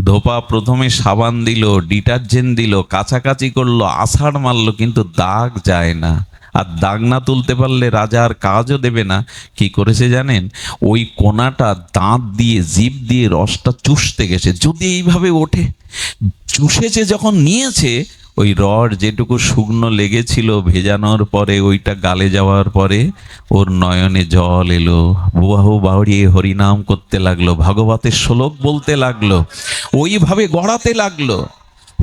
ধোপা প্রথমে সাবান দিল, ডিটারজেন্ট দিল, কাছাকাছি করলো, আষাঢ় মারলো, কিন্তু দাগ যায় না। আর দাগ না তুলতে পারলে রাজা আর কাজও দেবে না। কি করেছে জানেন? ওই কোনাটা দাঁত দিয়ে, জিভ দিয়ে রসটা চুষতে গেছে। যদি এইভাবে ওঠে, চুষেছে, যখন নিয়েছে, ওই রড যেটুকু শুকনো লেগেছিল ভেজানোর পরে, ওইটা গালে যাওয়ার পরে ওর নয়নে জল এলো। বাহু বাড়িয়ে হরিনাম করতে লাগলো, ভাগবতের শ্লোক বলতে লাগলো, ওইভাবে গড়াতে লাগলো,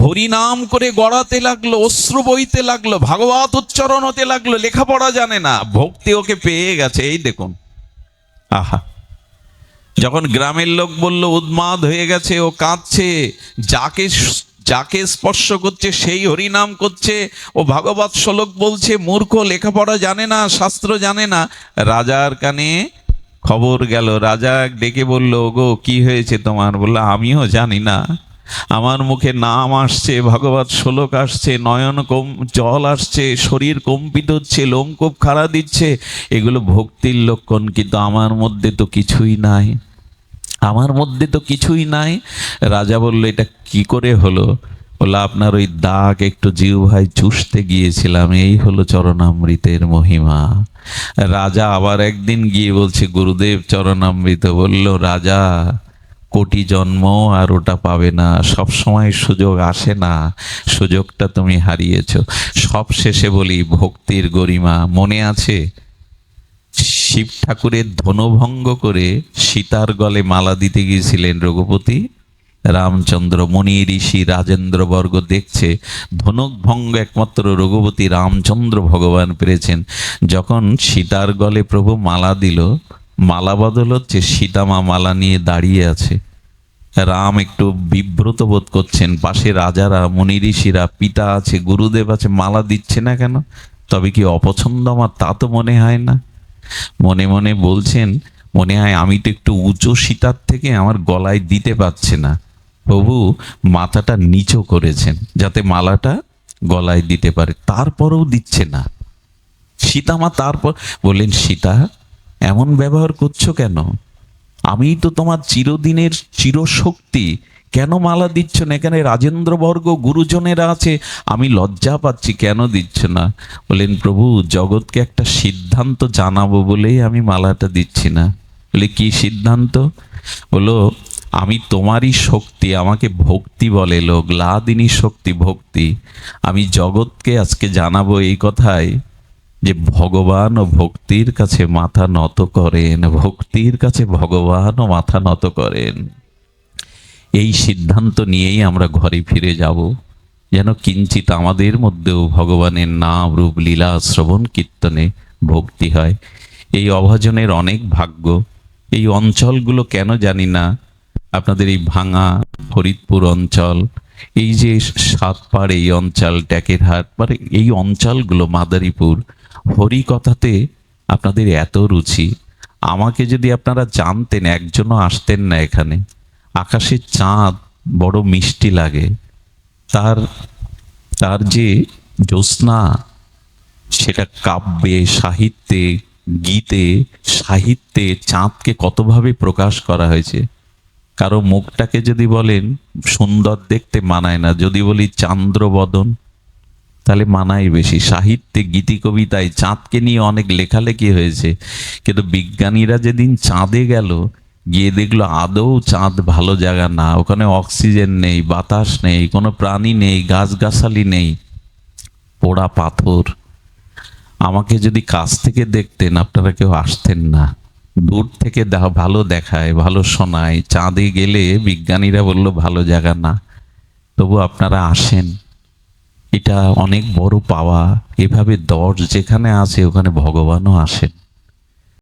হরিনাম করে গড়াতে লাগলো, অশ্রু বইতে লাগলো, ভাগবত উচ্চারণ হতে লাগলো। লেখাপড়া জানে না, ভক্তি ওকে পেয়ে গেছে। এই দেখুন, আহা! যখন গ্রামের লোক বলল উন্মাদ হয়ে গেছে, ও কাঁদছে, যাকে যাকে স্পর্শ করছে সেই হরিনাম করছে, ও ভাগবত শ্লোক বলছে, মূর্খ, লেখাপড়া জানে না, শাস্ত্র জানে না। রাজার কানে খবর গেল। রাজা ডেকে বলল, গো কি হয়েছে তোমার? বললো, আমিও জানি না, আমার মুখে নাম আসছে, ভাগবত শ্লোক আসছে, নয়ন জল আসছে, শরীর কম্পিত হচ্ছে, লোমকূপ খাড়া দিচ্ছে, এগুলো ভক্তির লক্ষণ, কিন্তু আমার মধ্যে তো কিছুই নাই, আমার মধ্যে তো কিছুই নাই। রাজা বলল, এটা কি করে হলো? বললো, আপনার ওই দাগ একটু জিহ্বায় চুষতে গিয়েছিলাম, এই হলো চরণামৃতের মহিমা। রাজা আবার একদিন গিয়ে বলছে, গুরুদেব চরণামৃত। বলল, রাজা, কোটি জন্ম আর ওটা পাবে না, সব সময় সুযোগ আসে না, সুযোগটা তুমি হারিয়েছ। সব শেষে বলি, ভক্তির গরিমা মনে আছে? শিব ঠাকুরের ধনুভঙ্গ করে সীতার গলে মালা দিতে গিয়েছিলেন রঘুপতি। রামচন্দ্র, মুনি ঋষি রাজেন্দ্রবর্গ দেখছে, ধনুক ভঙ্গ একমাত্র রঘুপতি রামচন্দ্র ভগবান পেরেছেন। যখন সীতার গলে প্রভু মালা দিল, মালা বদল হচ্ছে, সীতামা মালা নিয়ে দাঁড়িয়ে আছে। রাম একটু বিব্রত বোধ করছেন, পাশে রাজারা, মুনি ঋষিরা, পিতা আছে, গুরুদেব আছে, মালা দিচ্ছে না কেন? তবে কি অপছন্দ আমার? তা তো মনে হয় না। মনে মনে বলছেন, মনে হয় আমি তো একটু উঁচু সীতার থেকে আমার গলায় দিতে পারছে না। প্রভু মাথাটা নিচু করেছেন যাতে মালাটা গলায় দিতে পারে, তারপরেও দিচ্ছে না। সীতামা তারপর বললেন, সীতা এমন ব্যবহার করছো কেন? আমি তো তোমার চিরদিনের চিরশক্তি, কেন মালা দিচ্ছ না? এখানে রাজেন্দ্রবর্গ গুরুজনেরা আছে, আমি লজ্জা পাচ্ছি, কেন দিচ্ছ না? বলেন, প্রভু জগৎকে একটা সিদ্ধান্ত জানাবো বলেই আমি মালাটা দিচ্ছি না। বলে, কি সিদ্ধান্ত? বলো, আমি তোমারই শক্তি, আমাকে ভক্তি বলে লোক, লাদিনী শক্তি ভক্তি। আমি জগৎকে আজকে জানাবো এই কথাই যে ভগবান ও ভক্তির কাছে মাথা নত করেন, ভক্তির কাছে ভগবানও মাথা নত করেন। এই সিদ্ধান্ত নিয়েই আমরা ঘরে ফিরে যাব, যেন কিঞ্চিত আমাদের মধ্যেও ভগবানের নাম রূপ লীলা শ্রবণ কীর্তনে ভক্তি হয়। এই অভাজনের অনেক ভাগ্য। এই অঞ্চলগুলো কেন জানি না, আপনাদের এই ভাঙা ফরিদপুর অঞ্চল, এই যে সাতপাড় এই অঞ্চল, ট্যাকেরহাট, মানে এই অঞ্চলগুলো, মাদারীপুর, হরিকথাতে আপনাদের এত রুচি। আমাকে যদি আপনারা জানতেন, একজনও আসতেন না এখানে। আকাশের চাঁদ বড় মিষ্টি লাগে, তার তার যে জ্যোৎস্না, সেটা কাব্যে, সাহিত্যে, গীতে, সাহিত্যে চাঁদকে কতভাবে প্রকাশ করা হয়েছে। কারো মুখটাকে যদি বলেন সুন্দর দেখতে, মানায় না। যদি বলি চান্দ্রবদন, তাহলে মানায় বেশি। সাহিত্যে, গীতি, কবিতায় চাঁদকে নিয়ে অনেক লেখালেখি হয়েছে, কিন্তু বিজ্ঞানীরা যেদিন চাঁদে গেল, গিয়ে দেখলো আদৌ চাঁদ ভালো জায়গা না। ওখানে অক্সিজেন নেই, বাতাস নেই, কোনো প্রাণী নেই, গাছগাছালি নেই, পোড়া পাথর। আমাকে যদি কাছ থেকে দেখতেন, আপনারা কেউ আসতেন না। দূর থেকে ভালো দেখায়, ভালো শোনায়। চাঁদে গেলে বিজ্ঞানীরা বলল ভালো জায়গা না, তবু আপনারা আসেন। এটা অনেক বড় পাওয়া। এভাবে দশ যেখানে আছে, ওখানে ভগবানও আসেন।